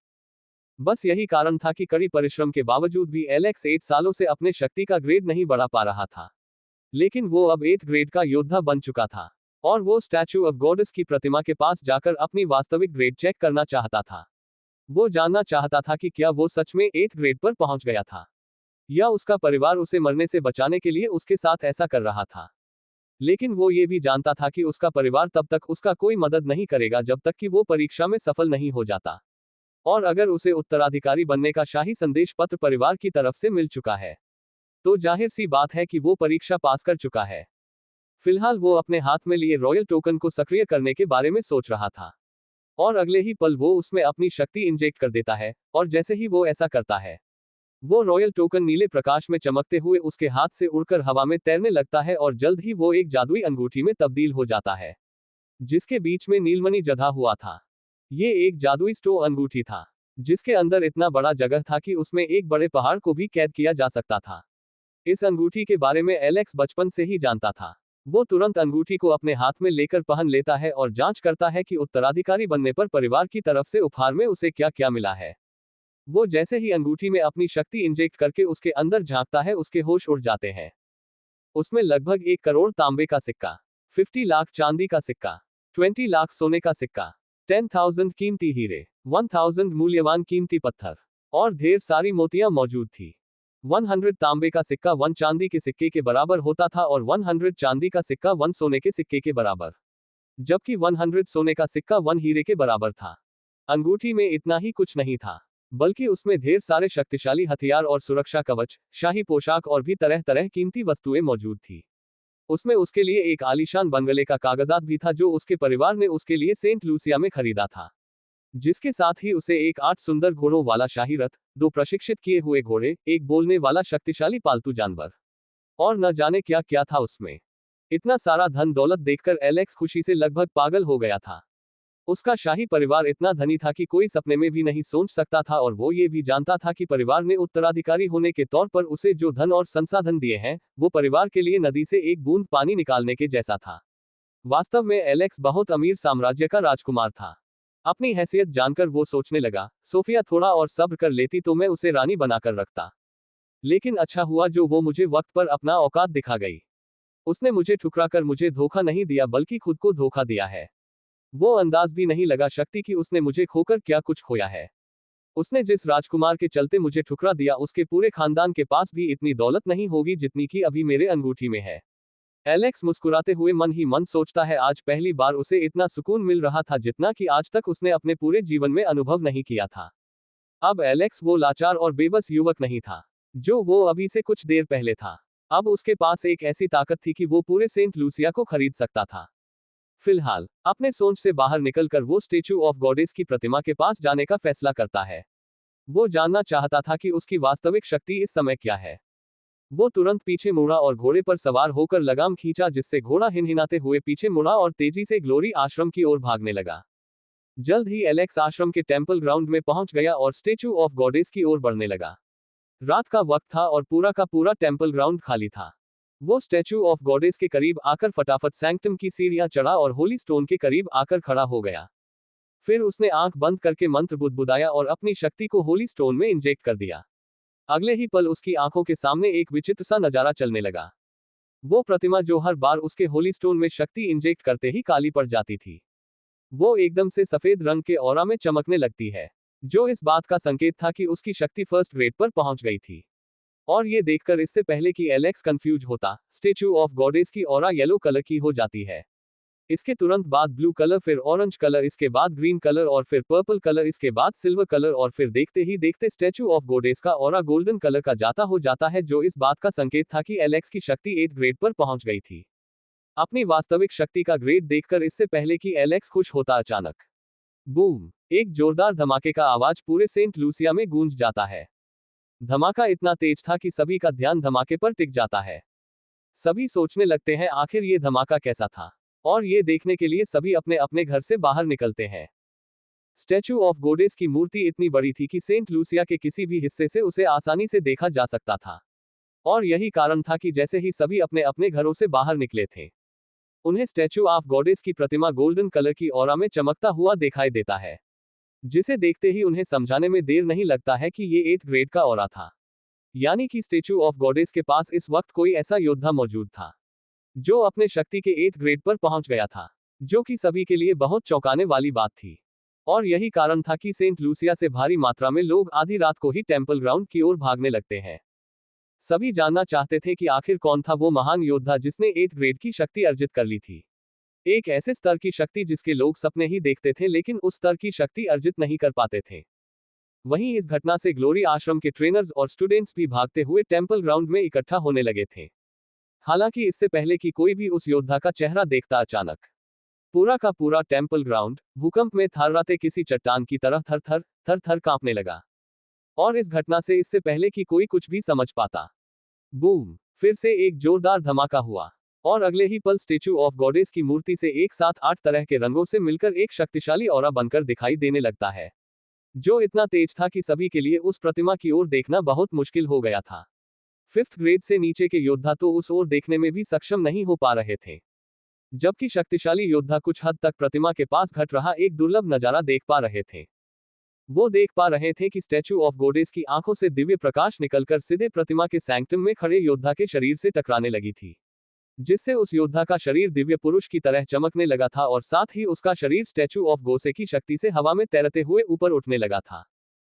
बस यही कारण था कि कड़ी परिश्रम के बावजूद भी एलेक्स 8 सालों से अपने शक्ति का ग्रेड नहीं बढ़ा पा रहा था। लेकिन वो अब 8 ग्रेड का योद्धा बन चुका था, और वो स्टैचू ऑफ गॉडेस की प्रतिमा के पास जाकर अपनी वास्तविक ग्रेड चेक करना चाहता था। वो जानना चाहता था कि क्या वो सच में 8 ग्रेड पर पहुंच गया था, या उसका परिवार उसे मरने से बचाने के लिए उसके साथ ऐसा कर रहा था। लेकिन वो ये भी जानता था कि उसका परिवार तब तक उसका कोई मदद नहीं करेगा जब तक कि वो परीक्षा में सफल नहीं हो जाता। और अगर उसे उत्तराधिकारी बनने का शाही संदेश पत्र परिवार की तरफ से मिल चुका है, तो जाहिर सी बात है कि वो परीक्षा पास कर चुका है। फिलहाल वो अपने हाथ में लिए रॉयल टोकन को सक्रिय करने के बारे में सोच रहा था, और अगले ही पल वो उसमें अपनी शक्ति इंजेक्ट कर देता है, और जैसे ही वो ऐसा करता है, वो रॉयल टोकन नीले प्रकाश में चमकते हुए उसके हाथ से उड़कर हवा में तैरने लगता है और जल्द ही वो एक जादुई अंगूठी में तब्दील हो जाता है, जिसके बीच में नीलमणि जधा हुआ था। ये एक जादुई स्टो अंगूठी था, जिसके अंदर इतना बड़ा जगह था कि उसमें एक बड़े पहाड़ को भी कैद किया जा सकता था। इस अंगूठी के बारे में एलेक्स बचपन से ही जानता था। वो तुरंत अंगूठी को अपने हाथ में लेकर पहन लेता है और जांच करता है कि उत्तराधिकारी बनने पर परिवार की तरफ से उपहार में उसे क्या क्या मिला है। वो जैसे ही अंगूठी में अपनी शक्ति इंजेक्ट करके उसके अंदर झांकता है, उसके होश उड़ जाते हैं। उसमें लगभग 1 करोड़ तांबे का सिक्का, 50 लाख चांदी का सिक्का, 20 लाख सोने का सिक्का, 10,000 कीमती हीरे, 1000 मूल्यवान कीमती पत्थर और ढेर सारी मोतियां मौजूद थी। 100 तांबे का सिक्का 1 चांदी के सिक्के के बराबर होता था और 100 चांदी का सिक्का 1 सोने के सिक्के के बराबर, जबकि 100 सोने का सिक्का 1 हीरे के बराबर था। अंगूठी में इतना ही कुछ नहीं था, बल्कि उसमें ढेर सारे शक्तिशाली हथियार और सुरक्षा कवच, शाही पोशाक और भी तरह तरह कीमती वस्तुएं मौजूद थी। उसमें उसके लिए एक आलीशान बंगले का कागजात भी था जो उसके परिवार ने उसके लिए सेंट लूसिया में खरीदा था, जिसके साथ ही उसे एक 8 सुंदर घोड़ों वाला शाही रथ, 2 प्रशिक्षित किए हुए घोड़े, एक बोलने वाला शक्तिशाली पालतू जानवर और न जाने क्या क्या था उसमें। इतना सारा धन दौलत देखकर एलेक्स खुशी से लगभग पागल हो गया था। उसका शाही परिवार इतना धनी था कि कोई सपने में भी नहीं सोच सकता था, और वो ये भी जानता था कि परिवार ने उत्तराधिकारी होने के तौर पर उसे जो धन और संसाधन दिए हैं, वो परिवार के लिए नदी से एक बूंद पानी निकालने के जैसा था। वास्तव में एलेक्स बहुत अमीर साम्राज्य का राजकुमार था। अपनी हैसियत जानकर वो सोचने लगा, सोफिया थोड़ा और सब्र कर लेती तो मैं उसे रानी बनाकर रखता। लेकिन अच्छा हुआ जो वो मुझे वक्त पर अपना औकात दिखा गई। उसने मुझे ठुकराकर मुझे धोखा नहीं दिया बल्कि खुद को धोखा दिया है। वो अंदाज भी नहीं लगा सकती कि उसने मुझे खोकर क्या कुछ खोया है। उसने जिस राजकुमार के चलते मुझे ठुकरा दिया, उसके पूरे खानदान के पास भी इतनी दौलत नहीं होगी जितनी कि अभी मेरे अंगूठी में है। एलेक्स मुस्कुराते हुए मन ही मन सोचता है, आज पहली बार उसे इतना सुकून मिल रहा था जितना कि आज तक उसने अपने पूरे जीवन में अनुभव नहीं किया था। अब एलेक्स वो लाचार और बेबस युवक नहीं था जो वो अभी से कुछ देर पहले था। अब उसके पास एक ऐसी ताकत थी कि वो पूरे सेंट लूसिया को खरीद सकता था। फिलहाल अपने सोच से बाहर निकलकर वो स्टेचू ऑफ गॉडेस की प्रतिमा के पास जाने का फैसला करता है। वो जानना चाहता था कि उसकी वास्तविक शक्ति इस समय क्या है। वो तुरंत पीछे मुड़ा और घोड़े पर सवार होकर लगाम खींचा, जिससे घोड़ा हिनहिनाते हुए पीछे मुड़ा और तेजी से ग्लोरी आश्रम की ओर भागने लगा। जल्द ही एलेक्स आश्रम के टेंपल ग्राउंड में पहुंच गया और स्टेचू ऑफ गॉडेस की ओर बढ़ने लगा। रात का वक्त था और पूरा का पूरा टेंपल ग्राउंड खाली था। वो स्टैचू ऑफ गॉडेस के करीब आकर फटाफट सैंक्टम की सीढ़ियां चढ़ा और होली स्टोन के करीब आकर खड़ा हो गया। फिर उसने आंख बंद करके मंत्र बुदबुदाया और अपनी शक्ति को होली स्टोन में इंजेक्ट कर दिया। अगले ही पल उसकी आंखों के सामने एक विचित्र सा नजारा चलने लगा। वो प्रतिमा जो हर बार उसके होली स्टोन में शक्ति इंजेक्ट करते ही काली पड़ जाती थी, वो एकदम से सफेद रंग के ऑरा में चमकने लगती है, जो इस बात का संकेत था कि उसकी शक्ति फर्स्ट ग्रेड पर पहुंच गई थी। और ये देखकर इससे पहले कि एलेक्स कंफ्यूज होता, स्टेचू ऑफ गॉडेस की ऑरा येलो कलर की हो जाती है। इसके तुरंत बाद ब्लू कलर, फिर ऑरेंज कलर, इसके बाद ग्रीन कलर और फिर पर्पल कलर, इसके बाद सिल्वर कलर और फिर देखते ही देखते स्टैचू ऑफ गॉडेस का ऑरा गोल्डन कलर का जाता हो जाता है, जो इस बात का संकेत था कि एलेक्स की शक्ति 8th ग्रेड पर पहुंच गई थी। अपनी वास्तविक शक्ति का ग्रेड देखकर इससे पहले कि एलेक्स खुश होता, अचानक बूम, एक जोरदार धमाके का आवाज पूरे सेंट लूसिया में गूंज जाता है। धमाका इतना तेज था कि सभी का ध्यान धमाके पर टिक जाता है। सभी सोचने लगते हैं आखिर ये धमाका कैसा था, और ये देखने के लिए सभी अपने अपने घर से बाहर निकलते हैं। स्टैचू ऑफ गॉडेस की मूर्ति इतनी बड़ी थी कि सेंट लूसिया के किसी भी हिस्से से उसे आसानी से देखा जा सकता था, और यही कारण था कि जैसे ही सभी अपने अपने घरों से बाहर निकले थे, उन्हें स्टैचू ऑफ गॉडेस की प्रतिमा गोल्डन कलर की ऑरा में चमकता हुआ दिखाई देता है, जिसे देखते ही उन्हें समझाने में देर नहीं लगता है कि ये 8th ग्रेड का ऑरा था। यानी कि स्टैचू ऑफ गॉडेस के पास इस वक्त कोई ऐसा योद्धा मौजूद था जो अपने शक्ति के 8th ग्रेड पर पहुंच गया था, जो कि सभी के लिए बहुत चौंकाने वाली बात थी। और यही कारण था कि सेंट लूसिया से भारी मात्रा में लोग आधी रात को ही टेंपल ग्राउंड की ओर भागने लगते हैं। सभी जानना चाहते थे कि आखिर कौन था वो महान योद्धा जिसने 8th ग्रेड की शक्ति अर्जित कर ली थी। एक ऐसे स्तर की शक्ति जिसके लोग सपने ही देखते थे, लेकिन उस स्तर की शक्ति अर्जित नहीं कर पाते थे। वहीं इस घटना से ग्लोरी आश्रम के ट्रेनर्स और स्टूडेंट्स भी भागते हुए टेंपल ग्राउंड में इकट्ठा होने लगे थे। हालांकि इससे पहले कि कोई भी उस योद्धा का चेहरा देखता, अचानक पूरा का पूरा टेम्पल ग्राउंड भूकंप में थर्राते किसी चट्टान की तरह थर थर थर थर कांपने लगा। और इस घटना से इससे पहले कि कोई कुछ भी समझ पाता, बूम, फिर से एक जोरदार धमाका हुआ और अगले ही पल स्टेचू ऑफ गॉडेस की मूर्ति से एक साथ 8 तरह के रंगों से मिलकर एक शक्तिशाली ऑरा बनकर दिखाई देने लगता है, जो इतना तेज था कि सभी के लिए उस प्रतिमा की ओर देखना बहुत मुश्किल हो गया था। 5th ग्रेड से नीचे के योद्धा तो उस ओर देखने में भी सक्षम नहीं हो पा रहे थे, जबकि शक्तिशाली योद्धा कुछ हद तक प्रतिमा के पास घट रहा एक दुर्लभ नजारा देख पा रहे थे। वो देख पा रहे थे कि स्टैचू ऑफ गॉडेस की आंखों से दिव्य प्रकाश निकलकर सीधे प्रतिमा के सैंक्टम में खड़े योद्धा के शरीर से टकराने लगी थी, जिससे उस योद्धा का शरीर दिव्य पुरुष की तरह चमकने लगा था और साथ ही उसका शरीर स्टैचू ऑफ गोसे की शक्ति से हवा में तैरते हुए ऊपर उठने लगा था।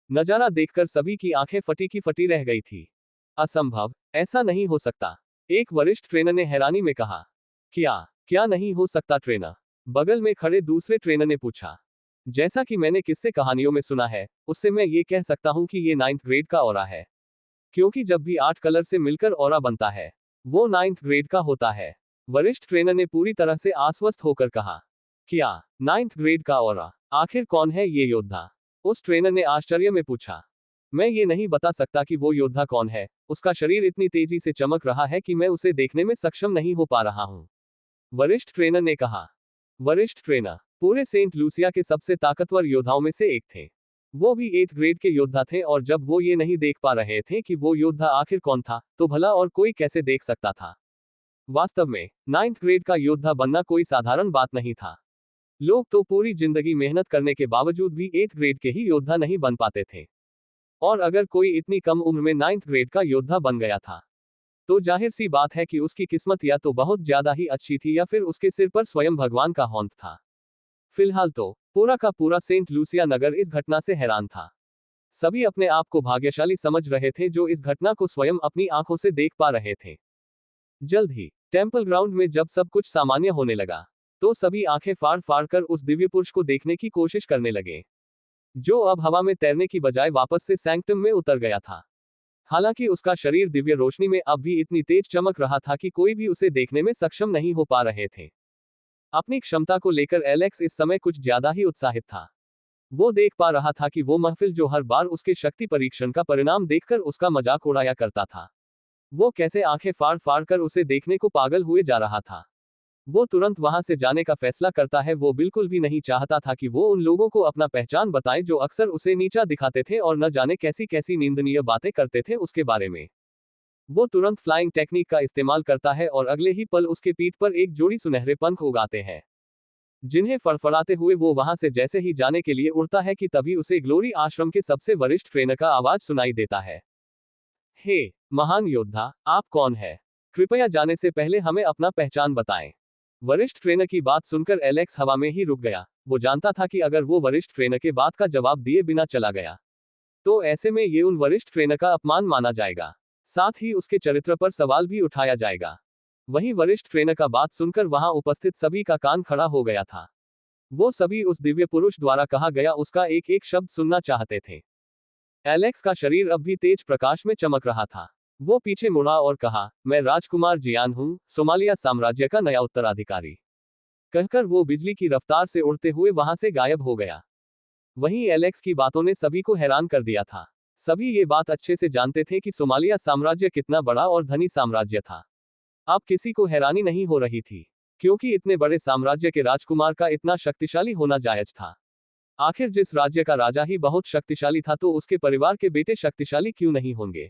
नजारा देखकर सभी की आंखें फटी की फटी रह गई थी। असंभव, ऐसा नहीं हो सकता, एक वरिष्ठ ट्रेनर ने हैरानी में कहा। क्या नहीं हो सकता ट्रेनर? बगल में खड़े दूसरे ट्रेनर ने पूछा। जैसा कि मैंने किस्से कहानियों में सुना है, उससे मैं ये कह सकता हूं कि ये 9th ग्रेड का ऑरा है, क्योंकि जब भी 8 कलर से मिलकर ऑरा बनता है, वो 9th ग्रेड का होता है। वरिष्ठ ट्रेनर ने पूरी तरह से आश्वस्त होकर कहा। क्या 9th ग्रेड का ऑरा? आखिर कौन है ये योद्धा? उस ट्रेनर ने आश्चर्य में पूछा। मैं ये नहीं बता सकता कि वो योद्धा कौन है, उसका शरीर इतनी तेजी से चमक रहा है कि मैं उसे देखने में सक्षम नहीं हो पा रहा हूं, वरिष्ठ ट्रेनर ने कहा। वरिष्ठ ट्रेनर पूरे सेंट लूसिया के सबसे ताकतवर योद्धाओं में से एक थे। वो भी 8th ग्रेड के योद्धा थे और जब वो ये नहीं देख पा रहे थे कि वो योद्धा आखिर कौन था, तो भला और कोई कैसे देख सकता था? वास्तव में 9th ग्रेड का योद्धा बनना कोई साधारण बात नहीं था। लोग तो पूरी जिंदगी मेहनत करने के बावजूद भी 8th ग्रेड के ही योद्धा नहीं बन पाते थे, और अगर कोई इतनी कम उम्र में 9th ग्रेड का योद्धा बन गया था, तो जाहिर सी बात है कि उसकी किस्मत या तो बहुत ज्यादा ही अच्छी थी या फिर उसके सिर पर स्वयं भगवान का हौंत था। फिलहाल तो पूरा का पूरा सेंट लूसिया नगर इस घटना से हैरान था। सभी अपने आप को भाग्यशाली समझ रहे थे जो इस घटना को स्वयं अपनी आंखों से देख पा रहे थे। जल्द ही टेम्पल ग्राउंड में जब सब कुछ सामान्य होने लगा, तो सभी आंखें फाड़ फाड़ कर उस दिव्य पुरुष को देखने की कोशिश करने लगे, जो अब हवा में तैरने की बजाय वापस से सैंक्टम में उतर गया था। हालांकि उसका शरीर दिव्य रोशनी में अब भी इतनी तेज चमक रहा था कि कोई भी उसे देखने में सक्षम नहीं हो पा रहे थे। अपनी क्षमता को लेकर एलेक्स इस समय कुछ ज्यादा ही उत्साहित था। वो देख पा रहा था कि वो महफिल जो हर बार उसके शक्ति परीक्षण का परिणाम देखकर उसका मजाक उड़ाया करता था, वो कैसे आंखें फाड़ फाड़ कर उसे देखने को पागल हुए जा रहा था। वो तुरंत वहां से जाने का फैसला करता है। वो बिल्कुल भी नहीं चाहता था कि वो उन लोगों को अपना पहचान बताए जो अक्सर उसे नीचा दिखाते थे और न जाने कैसी कैसी निंदनीय बातें करते थे उसके बारे में। वो तुरंत फ्लाइंग टेक्निक का इस्तेमाल करता है और अगले ही पल उसके पीठ पर एक जोड़ी सुनहरे पंख उगाते हैं, जिन्हें फड़फड़ाते हुए वो वहां से जैसे ही जाने के लिए उड़ता है कि तभी उसे ग्लोरी आश्रम के सबसे वरिष्ठ ट्रेनर का आवाज सुनाई देता है। हे महान योद्धा, आप कौन है? कृपया जाने से पहले हमें अपना पहचान बताएं। वरिष्ठ ट्रेनर की बात सुनकर एलेक्स हवा में ही रुक गया। वो जानता था कि अगर वो वरिष्ठ ट्रेनर के बात का जवाब दिए बिना चला गया, तो ऐसे में ये उन वरिष्ठ ट्रेनर का अपमान माना जाएगा, साथ ही उसके चरित्र पर सवाल भी उठाया जाएगा। वहीं वरिष्ठ ट्रेनर का बात सुनकर वहां उपस्थित सभी का कान खड़ा हो गया था। वो सभी उस दिव्य पुरुष द्वारा कहा गया उसका एक एक शब्द सुनना चाहते थे। एलेक्स का शरीर अब भी तेज प्रकाश में चमक रहा था। वो पीछे मुड़ा और कहा, मैं राजकुमार जियान हूं, सोमालिया साम्राज्य का नया उत्तराधिकारी। कहकर वो बिजली की रफ्तार से उड़ते हुए वहां से गायब हो गया। वहीं एलेक्स की बातों ने सभी को हैरान कर दिया था। सभी ये बात अच्छे से जानते थे कि सोमालिया साम्राज्य कितना बड़ा और धनी साम्राज्य था। अब किसी को हैरानी नहीं हो रही थी, क्योंकि इतने बड़े साम्राज्य के राजकुमार का इतना शक्तिशाली होना जायज था। आखिर जिस राज्य का राजा ही बहुत शक्तिशाली था, तो उसके परिवार के बेटे शक्तिशाली क्यों नहीं होंगे?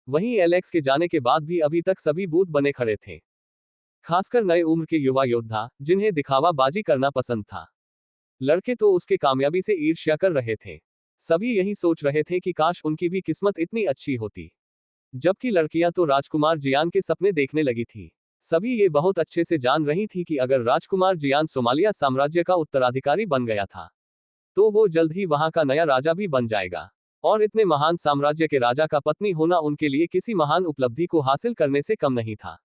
वहीं एलेक्स के जाने के बाद भी अभी तक सभी बूथ बने खड़े थे, खासकर नए उम्र के युवा योद्धा, जिन्हें दिखावा बाजी करना पसंद था। लड़के तो उसके कामयाबी से ईर्ष्या कर रहे थे। सभी यही सोच रहे थे कि काश उनकी भी किस्मत इतनी अच्छी होती। जबकि लड़कियां तो राजकुमार जियान के सपने देखने लगी थी। सभी ये बहुत अच्छे से जान रही थी कि अगर राजकुमार जियान सोमालिया साम्राज्य का उत्तराधिकारी बन गया था, तो वो जल्द ही वहां का नया राजा भी बन जाएगा, और इतने महान साम्राज्य के राजा का पत्नी होना उनके लिए किसी महान उपलब्धि को हासिल करने से कम नहीं था।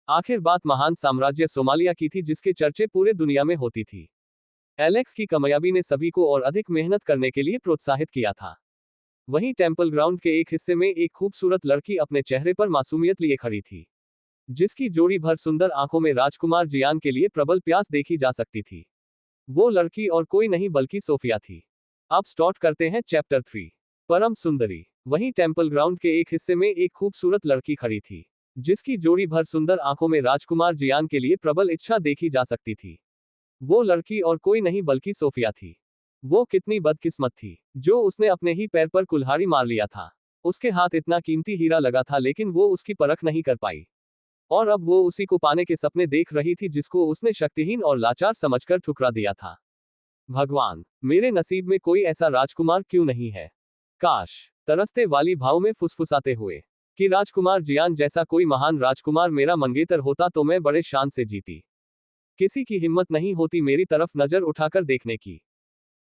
आखिर बात महान साम्राज्य सोमालिया की थी, जिसके चर्चे पूरे दुनिया में होती थी। एलेक्स की कामयाबी ने सभी को और अधिक मेहनत करने के लिए प्रोत्साहित किया था। वहीं टेम्पल ग्राउंड के एक हिस्से में एक खूबसूरत लड़की अपने चेहरे पर मासूमियत लिए खड़ी थी। जिसकी जोड़ी भर सुंदर आंखों में राजकुमार जियान के लिए प्रबल प्यास देखी जा सकती थी। वो लड़की और कोई नहीं बल्कि सोफिया थी। अब स्टार्ट करते हैं चैप्टर 3। परम सुंदरी। वहीं टेम्पल ग्राउंड के एक हिस्से में एक खूबसूरत लड़की खड़ी थी, जिसकी जोड़ी भर सुंदर आंखों में राजकुमार जियान के लिए प्रबल इच्छा देखी जा सकती थी। वो लड़की और कोई नहीं बल्कि सोफिया थी। वो कितनी बदकिस्मत थी, जो उसने अपने ही पैर पर कुल्हाड़ी मार लिया था। उसके हाथ इतना कीमती हीरा लगा था, लेकिन वो उसकी परख नहीं कर पाई। और अब वो उसी को पाने के सपने देख रही थी, जिसको उसने शक्तिहीन और लाचार समझकर ठुकरा दिया था। भगवान, मेरे नसीब में कोई ऐसा राजकुमार क्यों नहीं है? काश, तरसते वाली भाव में फुसफुसाते हुए, कि राजकुमार जियान जैसा कोई महान राजकुमार मेरा मंगेतर होता तो मैं बड़े शान से जीती। किसी की हिम्मत नहीं होती मेरी तरफ नजर उठाकर देखने की।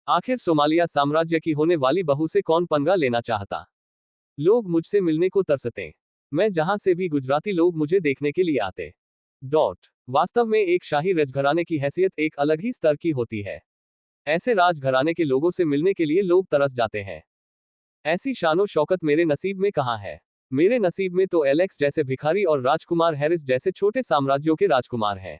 आखिर सोमालिया साम्राज्य की होने वाली बहू से कौन पंगा लेना चाहता? लोग मुझसे मिलने को तरसते। मैं जहां से भी गुजराती लोग मुझे देखने के लिए आते। वास्तव में एक शाही राजघराने की हैसियत एक अलग ही स्तर की होती है। ऐसे राजघराने के लोगों से मिलने के लिए लोग तरस जाते हैं। ऐसी शानो शौकत मेरे नसीब में कहाँ है? मेरे नसीब में तो एलेक्स जैसे भिखारी और राजकुमार हैरिस जैसे छोटे साम्राज्यों के राजकुमार हैं।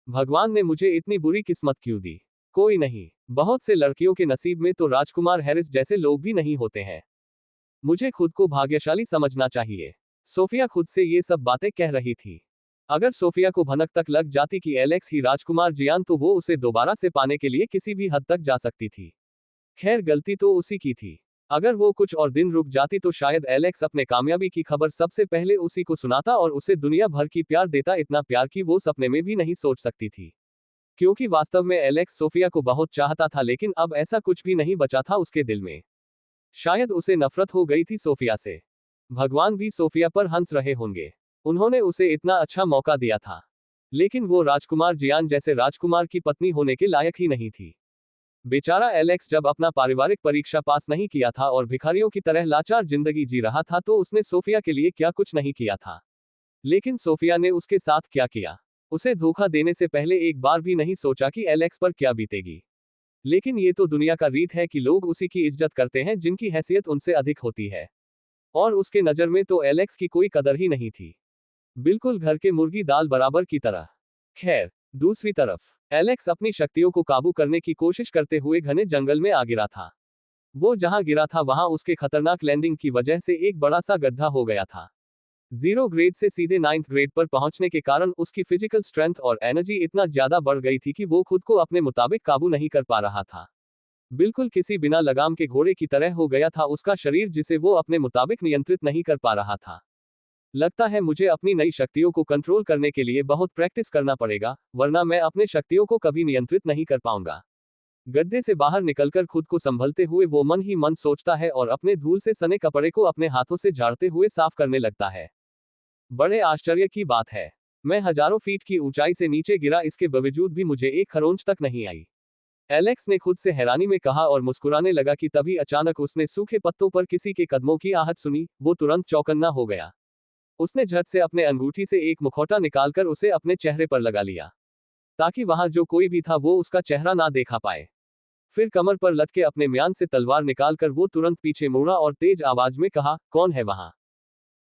भगवान ने मुझे इतनी बुरी किस्मत क्यों दी? कोई नहीं, बहुत से लड़कियों के नसीब में तो राजकुमार हैरिस जैसे लोग भी नहीं होते हैं। मुझे खुद को भाग्यशाली समझना चाहिए। सोफिया खुद से ये सब बातें कह रही थी। अगर सोफिया को भनक तक लग जाती कि एलेक्स ही राजकुमार जियान, तो वो उसे दोबारा से पाने के लिए किसी भी हद तक जा सकती थी। खैर, गलती तो उसी की थी। अगर वो कुछ और दिन रुक जाती तो शायद एलेक्स अपने कामयाबी की खबर सबसे पहले उसी को सुनाता और उसे दुनिया भर की प्यार देता, इतना प्यार कि वो सपने में भी नहीं सोच सकती थी। क्योंकि वास्तव में एलेक्स सोफिया को बहुत चाहता था, लेकिन अब ऐसा कुछ भी नहीं बचा था उसके दिल में। शायद उसे नफरत हो गई थी सोफिया से। भगवान भी सोफिया पर हंस रहे होंगे। उन्होंने उसे इतना अच्छा मौका दिया था, लेकिन वो राजकुमार जियान जैसे राजकुमार की पत्नी होने के लायक ही नहीं थी। बेचारा एलेक्स जब अपना पारिवारिक परीक्षा पास नहीं किया था और भिखारियों की तरह लाचार जिंदगी जी रहा था, तो उसने सोफिया के लिए क्या कुछ नहीं किया था। लेकिन सोफिया ने उसके साथ क्या किया? उसे धोखा देने से पहले एक बार भी नहीं सोचा कि एलेक्स पर क्या बीतेगी। लेकिन ये तो दुनिया का रीत है कि लोग उसी की इज्जत करते हैं जिनकी हैसियत उनसे अधिक होती है। और उसके नजर में तो एलेक्स की कोई कदर ही नहीं थी। बिल्कुल घर के मुर्गी दाल बराबर की तरह। खैर, दूसरी तरफ एलेक्स अपनी शक्तियों को काबू करने की कोशिश करते हुए घने जंगल में आ गिरा था। वो जहां गिरा था वहां उसके खतरनाक लैंडिंग की वजह से एक बड़ा सा गड्ढा हो गया था। 0 ग्रेड से सीधे 9th ग्रेड पर पहुंचने के कारण उसकी फिजिकल स्ट्रेंथ और एनर्जी इतना ज्यादा बढ़ गई थी कि वो खुद को अपने मुताबिक काबू नहीं कर पा रहा था। बिल्कुल किसी बिना लगाम के घोड़े की तरह हो गया था उसका शरीर, जिसे वो अपने मुताबिक नियंत्रित नहीं कर पा रहा था। लगता है मुझे अपनी नई शक्तियों को कंट्रोल करने के लिए बहुत प्रैक्टिस करना पड़ेगा, वरना मैं अपने शक्तियों को कभी नियंत्रित नहीं कर पाऊंगा। गड्ढे से बाहर निकलकर खुद को संभलते हुए वो मन ही मन सोचता है और अपने धूल से सने कपड़े को अपने हाथों से झाड़ते हुए साफ करने लगता है। बड़े आश्चर्य की बात है, मैं हजारों फीट की ऊंचाई से नीचे गिरा, इसके बावजूद भी मुझे एक खरोंच तक नहीं आई। एलेक्स ने खुद से हैरानी में कहा और मुस्कुराने लगा कि तभी अचानक उसने सूखे पत्तों पर किसी के कदमों की आहट सुनी। वो तुरंत चौकन्ना हो गया। उसने झट से अपने अंगूठी से एक मुखौटा निकालकर उसे अपने चेहरे पर लगा लिया, ताकि वहां जो कोई भी था वो उसका चेहरा ना देखा पाए। फिर कमर पर लटके अपने म्यान से तलवार निकालकर वो तुरंत पीछे मुड़ा और तेज आवाज में कहा, कौन है वहां?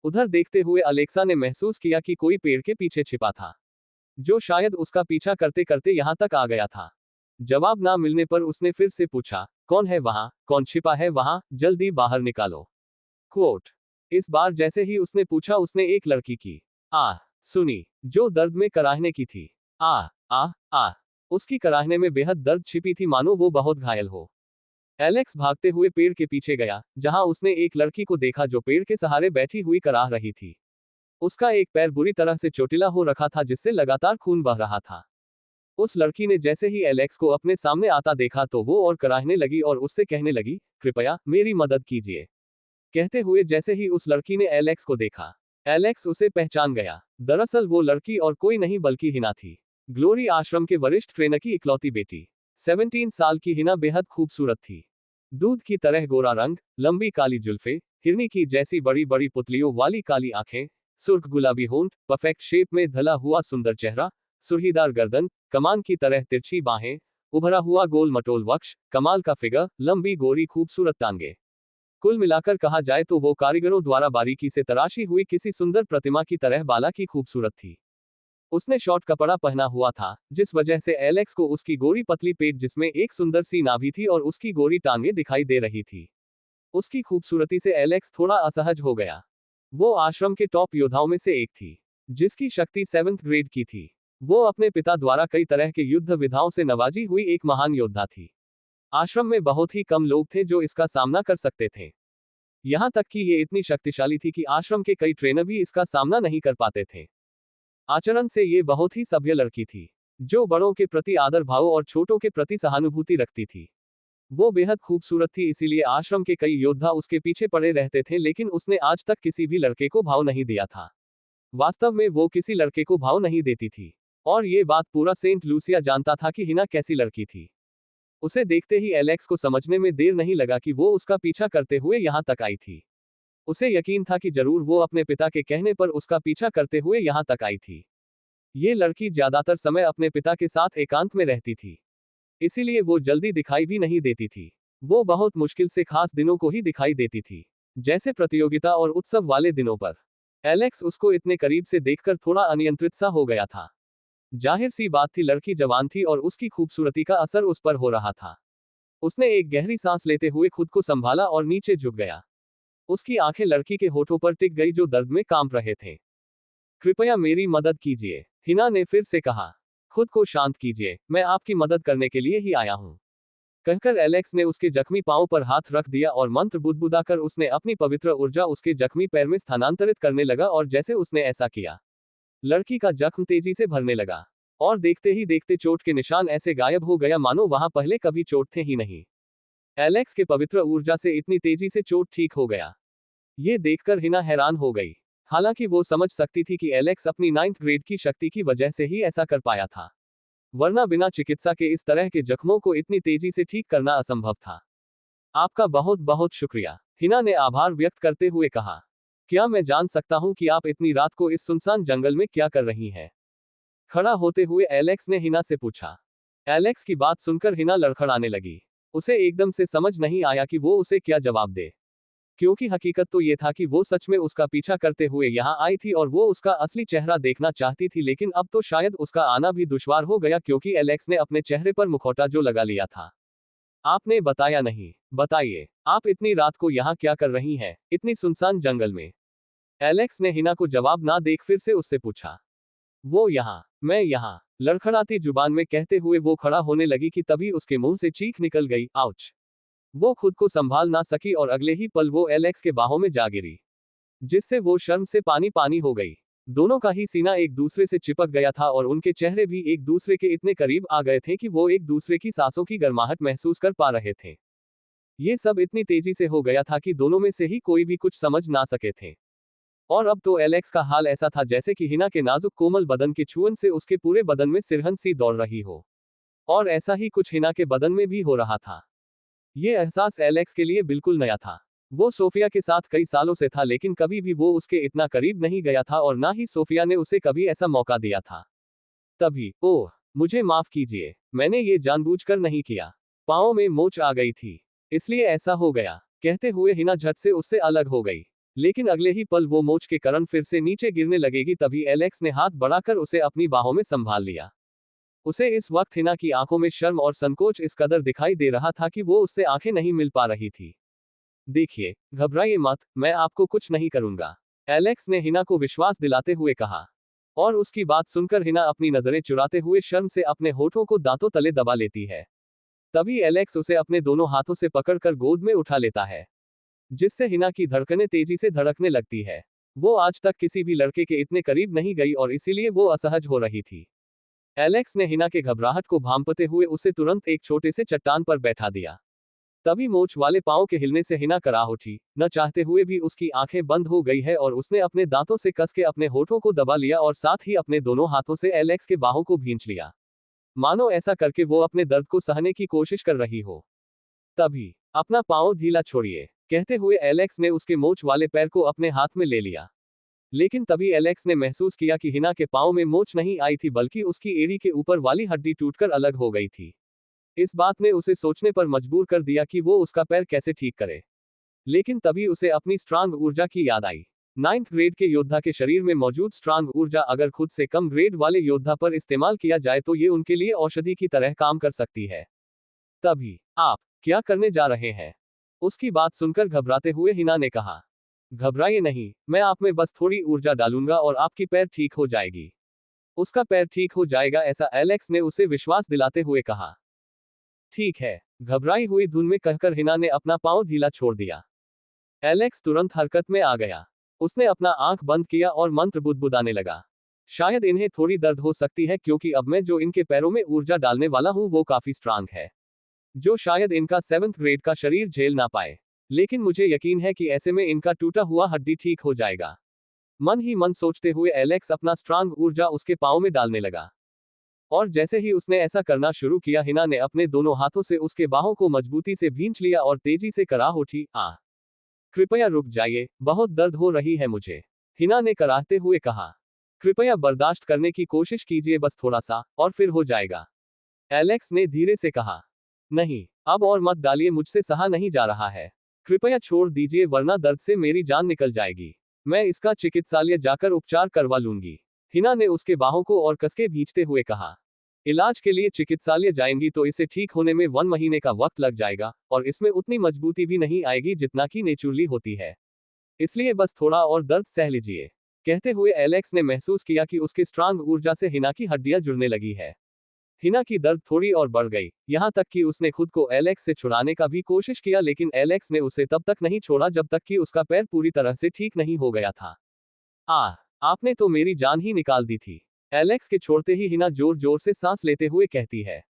उधर देखते हुए अलेक्सा ने महसूस किया कि कोई पेड़ के पीछे छिपा था, जो शायद उसका पीछा करते करते यहां तक आ गया था। जवाब ना मिलने पर उसने फिर से पूछा, कौन है वहां? कौन छिपा है वहां? जल्दी बाहर निकालो। क्वोट। इस बार जैसे ही उसने पूछा, उसने एक लड़की की आह सुनी, जो दर्द में कराहने की थी। आह आह आह। उसकी कराहने में बेहद दर्द छिपी थी, मानो वो बहुत घायल हो। एलेक्स भागते हुए पेड़ के पीछे गया, जहां उसने एक लड़की को देखा जो पेड़ के सहारे बैठी हुई कराह रही थी। उसका एक पैर बुरी तरह से चोटिला हो रखा था, जिससे लगातार खून बह रहा था। उस लड़की ने जैसे ही एलेक्स को अपने सामने आता देखा तो वो और कराहने लगी और उससे कहने लगी, कृपया मेरी मदद कीजिए। कहते हुए जैसे ही उस लड़की ने एलेक्स को देखा, एलेक्स उसे पहचान गया। दरअसल वो लड़की और कोई नहीं बल्कि हिना थी, ग्लोरी आश्रम के वरिष्ठ ट्रेनर की इकलौती बेटी। 17 साल की हिना बेहद खूबसूरत थी। दूध की तरह गोरा रंग, लंबी काली जुल्फे, हिरनी की जैसी बड़ी बड़ी पुतलियों वाली काली आंखें, सुर्ख गुलाबी होंठ, परफेक्ट शेप में ढला हुआ सुंदर चेहरा, सुर्खीदार गर्दन, कमान की तरह तिरछी बाहें, उभरा हुआ गोल मटोल वक्ष, कमाल का फिगर, लंबी गोरी खूबसूरत टांगे। कुल मिलाकर कहा जाए तो वो कारीगरों द्वारा बारीकी से तराशी हुई किसी सुंदर प्रतिमा की तरह बाला की खूबसूरत थी। उसने शॉर्ट कपड़ा पहना हुआ था, जिस वजह से एलेक्स को उसकी गोरी पतली पेट जिसमें एक सुंदर सी नाभि थी और उसकी गोरी टांगें दिखाई दे रही थी। उसकी खूबसूरती से एलेक्स थोड़ा असहज हो गया। वो आश्रम के टॉप योद्धाओं में से एक थी, जिसकी शक्ति 7th ग्रेड की थी। वो अपने पिता द्वारा कई तरह के युद्ध विधाओं से नवाजी हुई एक महान योद्धा थी। आश्रम में बहुत ही कम लोग थे जो इसका सामना कर सकते थे। यहाँ तक कि ये इतनी शक्तिशाली थी कि आश्रम के कई ट्रेनर भी इसका सामना नहीं कर पाते थे। आचरण से ये बहुत ही सभ्य लड़की थी, जो बड़ों के प्रति आदर भाव और छोटों के प्रति सहानुभूति रखती थी। वो बेहद खूबसूरत थी, इसीलिए आश्रम के कई योद्धा उसके पीछे पड़े रहते थे, लेकिन उसने आज तक किसी भी लड़के को भाव नहीं दिया था। वास्तव में वो किसी लड़के को भाव नहीं देती थी, और ये बात पूरा सेंट लूसिया जानता था कि हिना कैसी लड़की थी। उसे देखते ही एलेक्स को समझने में देर नहीं लगा कि वो उसका पीछा करते हुए यहाँ तक आई थी। उसे यकीन था कि जरूर वो अपने पिता के कहने पर उसका पीछा करते हुए यहाँ तक आई थी। ये लड़की ज्यादातर समय अपने पिता के साथ एकांत में रहती थी, इसीलिए वो जल्दी दिखाई भी नहीं देती थी। वो बहुत मुश्किल से खास दिनों को ही दिखाई देती थी, जैसे प्रतियोगिता और उत्सव वाले दिनों पर। एलेक्स उसको इतने करीब से देखकर थोड़ा अनियंत्रित सा हो गया था। जाहिर सी बात थी, लड़की जवान थी और उसकी खूबसूरती का असर उस पर हो रहा था। उसने एक गहरी सांस लेते हुए खुद को संभाला और नीचे झुक गया। उसकी आंखें लड़की के होठों पर टिक गई जो दर्द में कांप रहे थे। कृपया मेरी मदद कीजिए, हिना ने फिर से कहा। खुद को शांत कीजिए, मैं आपकी मदद करने के लिए ही आया हूं। कहकर एलेक्स ने उसके जख्मी पांव पर हाथ रख दिया और मंत्र बुदबुदाकर उसने अपनी पवित्र ऊर्जा उसके जख्मी पैर में स्थानांतरित करने लगा, और जैसे उसने ऐसा किया, लड़की का जख्म तेजी से भरने लगा, और देखते ही देखते चोट के निशान ऐसे गायब हो गया मानो वहां पहले कभी चोट थे ही नहीं। एलेक्स के पवित्र ऊर्जा से इतनी तेजी से चोट ठीक हो गया, ये देखकर हिना हैरान हो गई। हालांकि वो समझ सकती थी कि एलेक्स अपनी 9th ग्रेड की शक्ति की वजह से ही ऐसा कर पाया था, वरना बिना चिकित्सा के इस तरह के जख्मों को इतनी तेजी से ठीक करना असंभव था। आपका बहुत बहुत शुक्रिया, हिना ने आभार व्यक्त करते हुए कहा। क्या मैं जान सकता हूं कि आप इतनी रात को इस सुनसान जंगल में क्या कर रही हैं? खड़ा होते हुए एलेक्स ने हिना से पूछा। एलेक्स की बात सुनकर हिना लड़खड़ाने लगी। उसे एकदम से समझ नहीं आया कि वो उसे क्या जवाब दे, क्योंकि हकीकत तो ये था कि वो सच में उसका पीछा करते हुए यहाँ आई थी और वो उसका असली चेहरा देखना चाहती थी, लेकिन अब तो शायद उसका आना भी दुश्वार हो गया क्योंकि एलेक्स ने अपने चेहरे पर मुखौटा जो लगा लिया था। आपने बताया नहीं, बताइए, आप इतनी रात को यहाँ क्या कर रही हैं, इतनी सुनसान जंगल में? एलेक्स ने हिना को जवाब ना देख फिर से उससे पूछा। वो यहाँ, मैं यहाँ, लड़खड़ाती जुबान में कहते हुए वो खड़ा होने लगी कि तभी उसके मुंह से चीख निकल गई, आउच। वो खुद को संभाल ना सकी और अगले ही पल वो एलेक्स के बाहों में जा गिरी, जिससे वो शर्म से पानी पानी हो गई। दोनों का ही सीना एक दूसरे से चिपक गया था और उनके चेहरे भी एक दूसरे के इतने करीब आ गए थे कि वो एक दूसरे की सांसों की गर्माहट महसूस कर पा रहे थे। ये सब इतनी तेजी से हो गया था कि दोनों में से ही कोई भी कुछ समझ ना सके थे। और अब तो एलेक्स का हाल ऐसा था जैसे कि हिना के नाजुक कोमल बदन के छुअन से उसके पूरे बदन में सिरहन सी दौड़ रही हो, और ऐसा ही कुछ हिना के बदन में भी हो रहा था। ये एहसास एलेक्स के लिए बिल्कुल नया था। वो सोफिया के साथ कई सालों से था, लेकिन कभी भी वो उसके इतना करीब नहीं गया था और ना ही सोफिया ने उसे कभी ऐसा मौका दिया था। तभी, ओह, मुझे माफ कीजिए, मैंने ये जानबूझकर नहीं किया। पाँव में मोच आ गई थी, इसलिए ऐसा हो गया, कहते हुए हिना झट से उससे अलग हो गई। लेकिन अगले ही पल वो मोच के कारण फिर से नीचे गिरने लगेगी, तभी एलेक्स ने हाथ बढ़ाकर उसे अपनी बाहों में संभाल लिया। उसे इस वक्त हिना की आंखों में शर्म और संकोच इस कदर दिखाई दे रहा था कि वो उससे आंखें नहीं मिल पा रही थी। देखिए, घबराइए मत, मैं आपको कुछ नहीं करूंगा, एलेक्स ने हिना को विश्वास दिलाते हुए कहा। और उसकी बात सुनकर हिना अपनी नजरें चुराते हुए शर्म से अपने होठों को दांतों तले दबा लेती है। तभी एलेक्स उसे अपने दोनों हाथों से पकड़कर गोद में उठा लेता है, जिससे हिना की धड़कनें तेजी से धड़कने लगती है। वो आज तक किसी भी लड़के के इतने करीब नहीं गई और इसीलिए वो असहज हो रही थी। एलेक्स ने हिना के घबराहट को भांपते हुए उसे तुरंत एक छोटे से चट्टान पर बैठा दिया। तभी मोच वाले पांव के हिलने से हिना कराह उठी, न चाहते हुए भी उसकी आंखें बंद हो गई है और उसने अपने दांतों से कस के अपने होठों को दबा लिया और साथ ही अपने दोनों हाथों से एलेक्स के बाहों को भींच लिया, मानो ऐसा करके वो अपने दर्द को सहने की कोशिश कर रही हो। तभी, अपना पांव ढीला छोड़िए, कहते हुए एलेक्स ने उसके मोच वाले पैर को अपने हाथ में ले लिया। लेकिन तभी एलेक्स ने महसूस किया कि हिना के पांव में मोच नहीं आई थी, बल्कि उसकी एड़ी के ऊपर वाली हड्डी टूटकर अलग हो गई थी। इस बात ने उसे सोचने पर मजबूर कर दिया कि वो उसका पैर कैसे ठीक करे। लेकिन तभी उसे अपनी स्ट्रांग ऊर्जा की याद आई। 9th ग्रेड के योद्धा के शरीर में मौजूद स्ट्रांग ऊर्जा अगर खुद से कम ग्रेड वाले योद्धा पर इस्तेमाल किया जाए तो ये उनके लिए औषधि की तरह काम कर सकती है। तभी, आप क्या करने जा रहे हैं? उसकी बात सुनकर घबराते हुए हिना ने कहा। घबराइए नहीं, मैं आप में बस थोड़ी ऊर्जा डालूंगा और आपकी पैर ठीक हो जाएगी। उसका पैर ठीक हो जाएगा, ऐसा एलेक्स ने उसे विश्वास दिलाते हुए कहा। ठीक है, घबराई हुई धुन में कहकर हिना ने अपना पांव ढीला छोड़ दिया। एलेक्स तुरंत हरकत में आ गया। उसने अपना आंख बंद किया और मंत्र बुदबुदाने लगा। शायद इन्हें थोड़ी दर्द हो सकती है क्योंकि अब मैं जो इनके पैरों में ऊर्जा डालने वाला हूं वो काफी स्ट्रांग है, जो शायद इनका 7th ग्रेड का शरीर झेल ना पाए। लेकिन मुझे यकीन है कि ऐसे में इनका टूटा हुआ हड्डी ठीक हो जाएगा। मन ही मन सोचते हुए एलेक्स अपना स्ट्रांग ऊर्जा उसके पांव में डालने लगा। और जैसे ही उसने ऐसा करना शुरू किया, हिना ने अपने दोनों हाथों से उसके बाहों को मजबूती से भींच लिया और तेजी से कराह उठी। कृपया रुक जाइए, बहुत दर्द हो रही है मुझे, हिना ने कराहते हुए कहा। कृपया बर्दाश्त करने की कोशिश कीजिए, बस थोड़ा सा, और फिर हो जाएगा, एलेक्स ने धीरे से कहा। नहीं, अब और मत डालिए, मुझसे सहा नहीं जा रहा है। कृपया छोड़ दीजिए वरना दर्द से मेरी जान निकल जाएगी। मैं इसका चिकित्सालय जाकर उपचार करवा लूंगी, हिना ने उसके बाहों को और कसके भींचते हुए कहा। इलाज के लिए चिकित्सालय जाएंगी तो इसे ठीक होने में 1 महीने का वक्त लग जाएगा, और इसमें उतनी मजबूती भी नहीं आएगी जितना कि नेचुरली होती है। इसलिए बस थोड़ा और दर्द सह लीजिए। कहते हुए एलेक्स ने महसूस किया कि उसके स्ट्रांग ऊर्जा से हिना की हड्डियां जुड़ने लगी है। हिना की दर्द थोड़ी और बढ़ गई, यहाँ तक कि उसने खुद को एलेक्स से छुड़ाने का भी कोशिश किया, लेकिन एलेक्स ने उसे तब तक नहीं छोड़ा जब तक कि उसका पैर पूरी तरह से ठीक नहीं हो गया था। आपने तो मेरी जान ही निकाल दी थी, एलेक्स के छोड़ते ही हिना जोर जोर से सांस लेते हुए कहती है।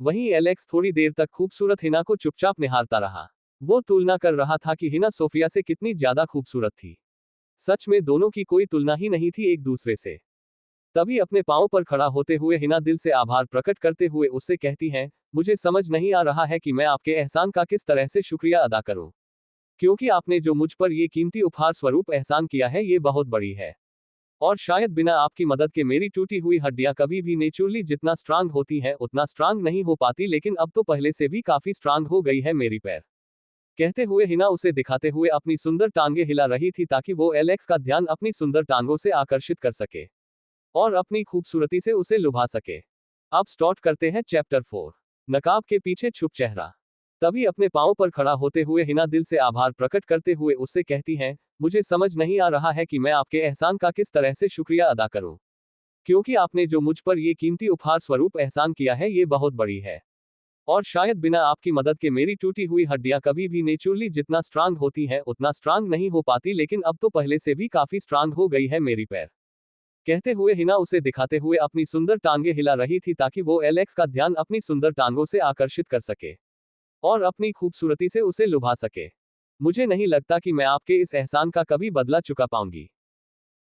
वहीं एलेक्स थोड़ी देर तक खूबसूरत हिना को चुपचाप निहारता रहा। वो तुलना कर रहा था कि हिना सोफिया से कितनी ज्यादा खूबसूरत थी। सच में दोनों की कोई तुलना ही नहीं थी एक दूसरे से। तभी अपने पांव पर खड़ा होते हुए हिना दिल से आभार प्रकट करते हुए उससे कहती है, मुझे समझ नहीं आ रहा है कि मैं आपके एहसान का किस तरह से शुक्रिया अदा करूं, क्योंकि आपने जो मुझ पर ये कीमती उपहार स्वरूप एहसान किया है ये बहुत बड़ी है, और शायद बिना आपकी मदद के मेरी टूटी हुई हड्डियां कभी भी नेचुरली जितना स्ट्रांग होती हैं उतना स्ट्रांग नहीं हो पाती, लेकिन अब तो पहले से भी काफी स्ट्रांग हो गई है मेरी पैर। कहते हुए हिना उसे दिखाते हुए अपनी सुंदर टांगे हिला रही थी ताकि वो एलेक्स का ध्यान अपनी सुंदर टांगों से आकर्षित कर सके और अपनी खूबसूरती से उसे लुभा सके। अब स्टार्ट करते हैं चैप्टर 4, नकाब के पीछे छुप चेहरा। तभी अपने पांव पर खड़ा होते हुए हिना दिल से आभार प्रकट करते हुए उससे कहती हैं, मुझे समझ नहीं आ रहा है कि मैं आपके एहसान का किस तरह से शुक्रिया अदा करूं, क्योंकि आपने जो मुझ पर ये कीमती उपहार स्वरूप एहसान किया है ये बहुत बड़ी है, और शायद बिना आपकी मदद के मेरी टूटी हुई हड्डियां कभी भी नेचुरली जितना स्ट्रांग होती हैं उतना स्ट्रांग नहीं हो पाती, लेकिन अब तो पहले से भी काफी स्ट्रांग हो गई है मेरी पैर। कहते हुए हिना उसे दिखाते हुए अपनी सुंदर टांगे हिला रही थी ताकि वो एलेक्स का ध्यान अपनी सुंदर टांगों से आकर्षित कर सके और अपनी खूबसूरती से उसे लुभा सके। मुझे नहीं लगता कि मैं आपके इस एहसान का कभी बदला चुका पाऊंगी।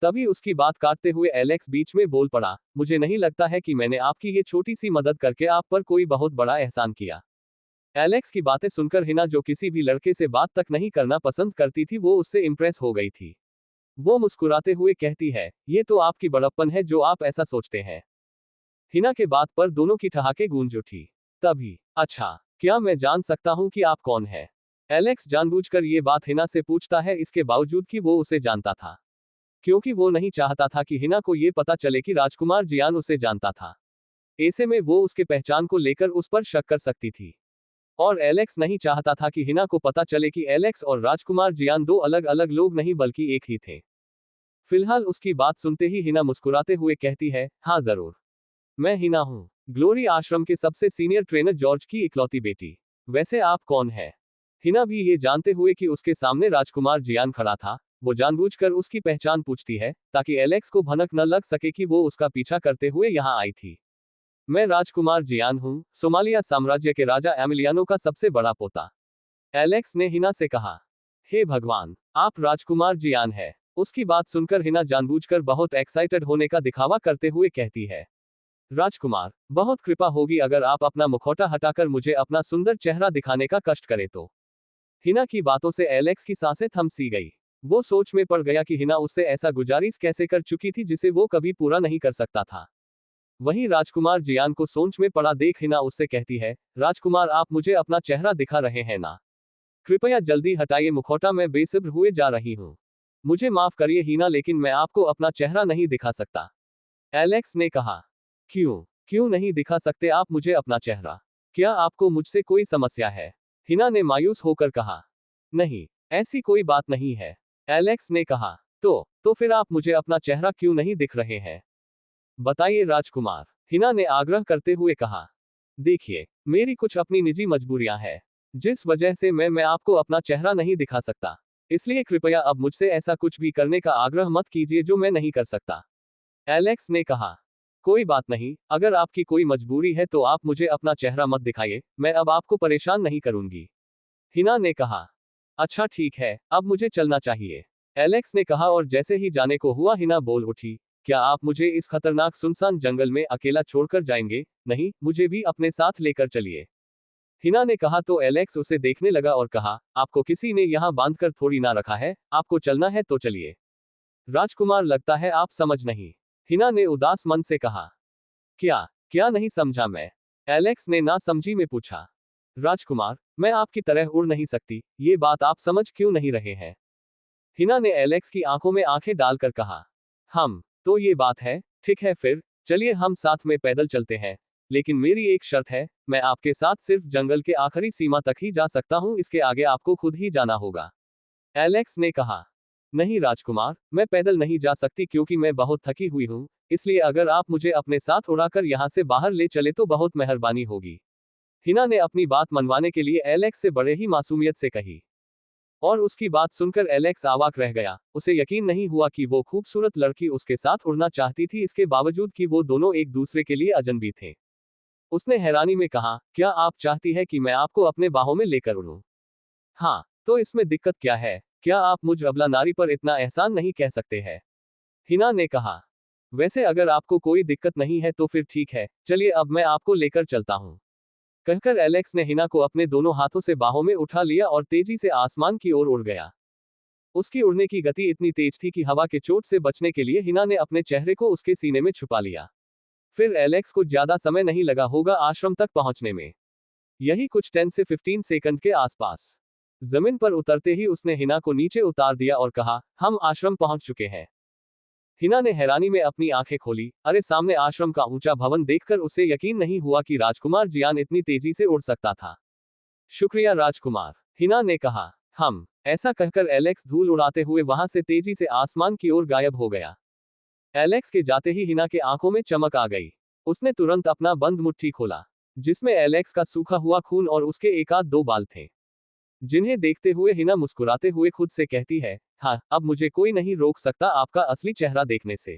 तभी उसकी बात काटते हुए एलेक्स बीच में बोल पड़ा, मुझे नहीं लगता है कि मैंने आपकी ये छोटी सी मदद करके आप पर कोई बहुत बड़ा एहसान किया। एलेक्स की बातें सुनकर हिना, जो किसी भी लड़के से बात तक नहीं करना पसंद करती थी, वो उससे इंप्रेस हो गई थी। वो मुस्कुराते हुए कहती है, ये तो आपकी बड़प्पन है जो आप ऐसा सोचते हैं। हिना के बात पर दोनों की ठहाके गूंज उठी। तभी, अच्छा, क्या मैं जान सकता हूं कि आप कौन है? एलेक्स जानबूझकर ये बात हिना से पूछता है, इसके बावजूद कि वो उसे जानता था, क्योंकि वो नहीं चाहता था कि हिना को ये पता चले कि राजकुमार जियान उसे जानता था। ऐसे में वो उसके पहचान को लेकर उस पर शक कर सकती थी, और एलेक्स नहीं चाहता था कि हिना को पता चले कि एलेक्स और राजकुमार जियान दो अलग अलग लोग नहीं बल्कि एक ही थे। फिलहाल उसकी बात सुनते ही हिना मुस्कुराते हुए कहती है, हाँ जरूर, मैं हिना हूँ, ग्लोरी आश्रम के सबसे सीनियर ट्रेनर जॉर्ज की इकलौती बेटी। वैसे आप कौन है? हिना भी ये जानते हुए कि उसके सामने राजकुमार जियान खड़ा था, वो जानबूझकर उसकी पहचान पूछती है ताकि एलेक्स को भनक न लग सके कि वो उसका पीछा करते हुए यहाँ आई थी। मैं राजकुमार जियान हूँ, सोमालिया साम्राज्य के राजा एमिलियानो का सबसे बड़ा पोता, एलेक्स ने हिना से कहा। हे भगवान, आप राजकुमार जियान है। उसकी बात सुनकर हिना जानबूझकर बहुत एक्साइटेड होने का दिखावा करते हुए कहती है, राजकुमार, बहुत कृपा होगी अगर आप अपना मुखौटा हटाकर मुझे अपना सुंदर चेहरा दिखाने का कष्ट करें तो। हिना की बातों से एलेक्स की सांसें थम सी गई। वो सोच में पड़ गया कि हिना उससे ऐसा गुजारिश कैसे कर चुकी थी जिसे वो कभी पूरा नहीं कर सकता था। वहीं राजकुमार जियान को सोच में पड़ा देख हिना उससे कहती है, राजकुमार, आप मुझे अपना चेहरा दिखा रहे हैं ना? कृपया जल्दी हटाइए मुखौटा, मैं बेसब्र हुए जा रही हूँ। मुझे माफ करिए हिना, लेकिन मैं आपको अपना चेहरा नहीं दिखा सकता। एलेक्स ने कहा। क्यों क्यों नहीं दिखा सकते आप मुझे अपना चेहरा? क्या आपको मुझसे कोई समस्या है? हिना ने मायूस होकर कहा। नहीं, ऐसी कोई बात नहीं है। एलेक्स ने कहा। तो फिर आप मुझे अपना चेहरा क्यों नहीं दिख रहे हैं? बताइए राजकुमार, हिना ने आग्रह करते हुए कहा। देखिए, मेरी कुछ अपनी निजी मजबूरियां हैं, जिस वजह से मैं आपको अपना चेहरा नहीं दिखा सकता। इसलिए कृपया अब मुझसे ऐसा कुछ भी करने का आग्रह मत कीजिए जो मैं नहीं कर सकता। एलेक्स ने कहा। कोई बात नहीं, अगर आपकी कोई मजबूरी है तो आप मुझे अपना चेहरा मत दिखाइए, मैं अब आपको परेशान नहीं करूंगी। हिना ने कहा। अच्छा ठीक है, अब मुझे चलना चाहिए, एलेक्स ने कहा, और जैसे ही जाने को हुआ हिना बोल उठी। क्या आप मुझे इस खतरनाक सुनसान जंगल में अकेला छोड़कर जाएंगे? नहीं, मुझे भी अपने साथ लेकर चलिए, हिना ने कहा। तो एलेक्स उसे देखने लगा और कहा, आपको किसी ने यहाँ बांधकर थोड़ी ना रखा है, आपको चलना है तो चलिए। राजकुमार, लगता है आप समझ नहीं, हिना ने उदास मन से कहा। क्या क्या नहीं समझा मैं? एलेक्स ने ना समझी में पूछा। राजकुमार, मैं आपकी तरह उड़ नहीं सकती, ये बात आप समझ क्यों नहीं रहे हैं? हिना ने एलेक्स की आंखों में आंखें डालकर कहा। तो ये बात है, ठीक है फिर, चलिए हम साथ में पैदल चलते हैं, लेकिन मेरी एक शर्त है, मैं आपके साथ सिर्फ जंगल के आखिरी सीमा तक ही जा सकता हूँ, इसके आगे आपको खुद ही जाना होगा, एलेक्स ने कहा। नहीं राजकुमार, मैं पैदल नहीं जा सकती क्योंकि मैं बहुत थकी हुई हूँ, इसलिए अगर आप मुझे अपने साथ उड़ाकर यहाँ से बाहर ले चले तो बहुत मेहरबानी होगी, हिना ने अपनी बात मनवाने के लिए एलेक्स से बड़े ही मासूमियत से कही। और उसकी बात सुनकर एलेक्स अवाक रह गया, उसे यकीन नहीं हुआ कि वो खूबसूरत लड़की उसके साथ उड़ना चाहती थी, इसके बावजूद कि वो दोनों एक दूसरे के लिए अजनबी थे। उसने हैरानी में कहा, क्या आप चाहती है कि मैं आपको अपने बाहों में लेकर उड़ूं? हाँ, तो इसमें दिक्कत क्या है? क्या आप मुझ अबला नारी पर इतना एहसान नहीं कह सकते हैं? हिना ने कहा। वैसे अगर आपको कोई दिक्कत नहीं है तो फिर ठीक है, चलिए अब मैं आपको लेकर चलता हूँ, कहकर एलेक्स ने हिना को अपने दोनों हाथों से बाहों में उठा लिया और तेजी से आसमान की ओर उड़ गया। उसकी उड़ने की गति इतनी तेज थी कि हवा के चोट से बचने के लिए हिना ने अपने चेहरे को उसके सीने में छुपा लिया। फिर एलेक्स को ज्यादा समय नहीं लगा होगा आश्रम तक पहुंचने में, यही कुछ 10 से 15 सेकंड के आसपास। जमीन पर उतरते ही उसने हिना को नीचे उतार दिया और कहा, हम आश्रम पहुंच चुके हैं। हिना ने हैरानी में अपनी आंखें खोली, अरे सामने आश्रम का ऊंचा भवन देखकर उसे यकीन नहीं हुआ कि राजकुमार जियान इतनी तेजी से उड़ सकता था। शुक्रिया राजकुमार, हिना ने कहा। हम ऐसा कहकर एलेक्स धूल उड़ाते हुए वहां से तेजी से आसमान की ओर गायब हो गया। एलेक्स के जाते ही हिना के आंखों में चमक आ गई। उसने तुरंत अपना बंद मुट्ठी खोला, जिसमें एलेक्स का सूखा हुआ खून और उसके एक आध दो बाल थे, जिन्हें देखते हुए हिना मुस्कुराते हुए खुद से कहती है, हाँ, अब मुझे कोई नहीं रोक सकता आपका असली चेहरा देखने से,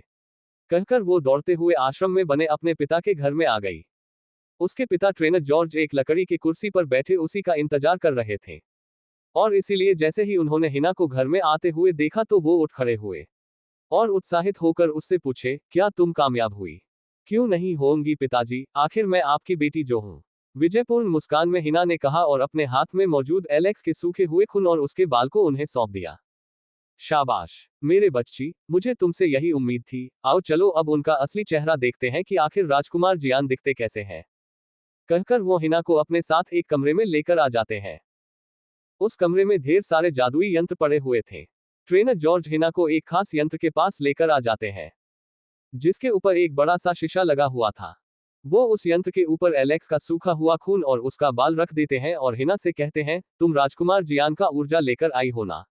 कहकर वो दौड़ते हुए आश्रम में बने अपने पिता के घर में आ गई। उसके पिता ट्रेनर जॉर्ज एक लकड़ी की कुर्सी पर बैठे उसी का इंतजार कर रहे थे, और इसीलिए जैसे ही उन्होंने हिना को घर में आते हुए देखा तो वो उठ खड़े हुए और उत्साहित होकर उससे पूछे, क्या तुम कामयाब हुई? क्यों नहीं होंगी पिताजी, आखिर मैं आपकी बेटी जो हूँ, विजयपूर्ण मुस्कान में हिना ने कहा और अपने हाथ में मौजूद एलेक्स के सूखे हुए खून और उसके बाल को उन्हें सौंप दिया। शाबाश मेरे बच्ची, मुझे तुमसे यही उम्मीद थी, आओ चलो अब उनका असली चेहरा देखते हैं कि आखिर राजकुमार जियान दिखते कैसे हैं, कहकर वो हिना को अपने साथ एक कमरे में लेकर आ जाते हैं। उस कमरे में ढेर सारे जादुई यंत्र पड़े हुए थे। ट्रेनर जॉर्ज हिना को एक खास यंत्र के पास लेकर आ जाते हैं, जिसके ऊपर एक बड़ा सा शीशा लगा हुआ था। वो उस यंत्र के ऊपर एलेक्स का सूखा हुआ खून और उसका बाल रख देते हैं और हिना से कहते हैं, तुम राजकुमार जियान का ऊर्जा लेकर आई हो ना?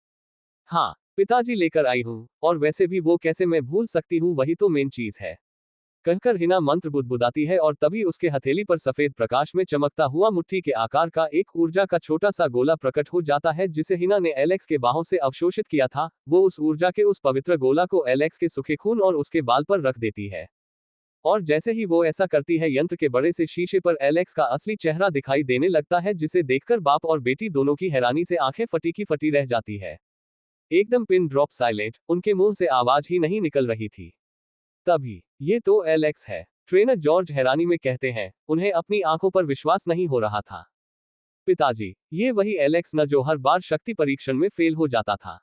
हाँ पिताजी, लेकर आई हूँ, और वैसे भी वो कैसे मैं भूल सकती हूँ, वही तो मेन चीज है, कहकर हिना मंत्र बुदबुदाती है और तभी उसके हथेली पर सफेद प्रकाश में चमकता हुआ मुट्ठी के आकार का एक ऊर्जा का छोटा सा गोला प्रकट हो जाता है, जिसे हिना ने एलेक्स के बाहों से अवशोषित किया था। वो उस ऊर्जा के उस पवित्र गोला को एलेक्स के सूखे खून और उसके बाल पर रख देती है, और जैसे ही वो ऐसा करती है यंत्र के बड़े से शीशे पर एलेक्स का असली चेहरा दिखाई देने लगता है, जिसे देखकर बाप और बेटी दोनों की हैरानी से आंखें फटी की फटी रह जाती है। एकदम पिन ड्रॉप साइलेंट, उनके मुंह से आवाज ही नहीं निकल रही थी। तभी, ये तो एलेक्स है, ट्रेनर जॉर्ज हैरानी में कहते हैं, उन्हें अपनी आंखों पर विश्वास नहीं हो रहा था। पिताजी, ये वही एलेक्स न जो हर बार शक्ति परीक्षण में फेल हो जाता था,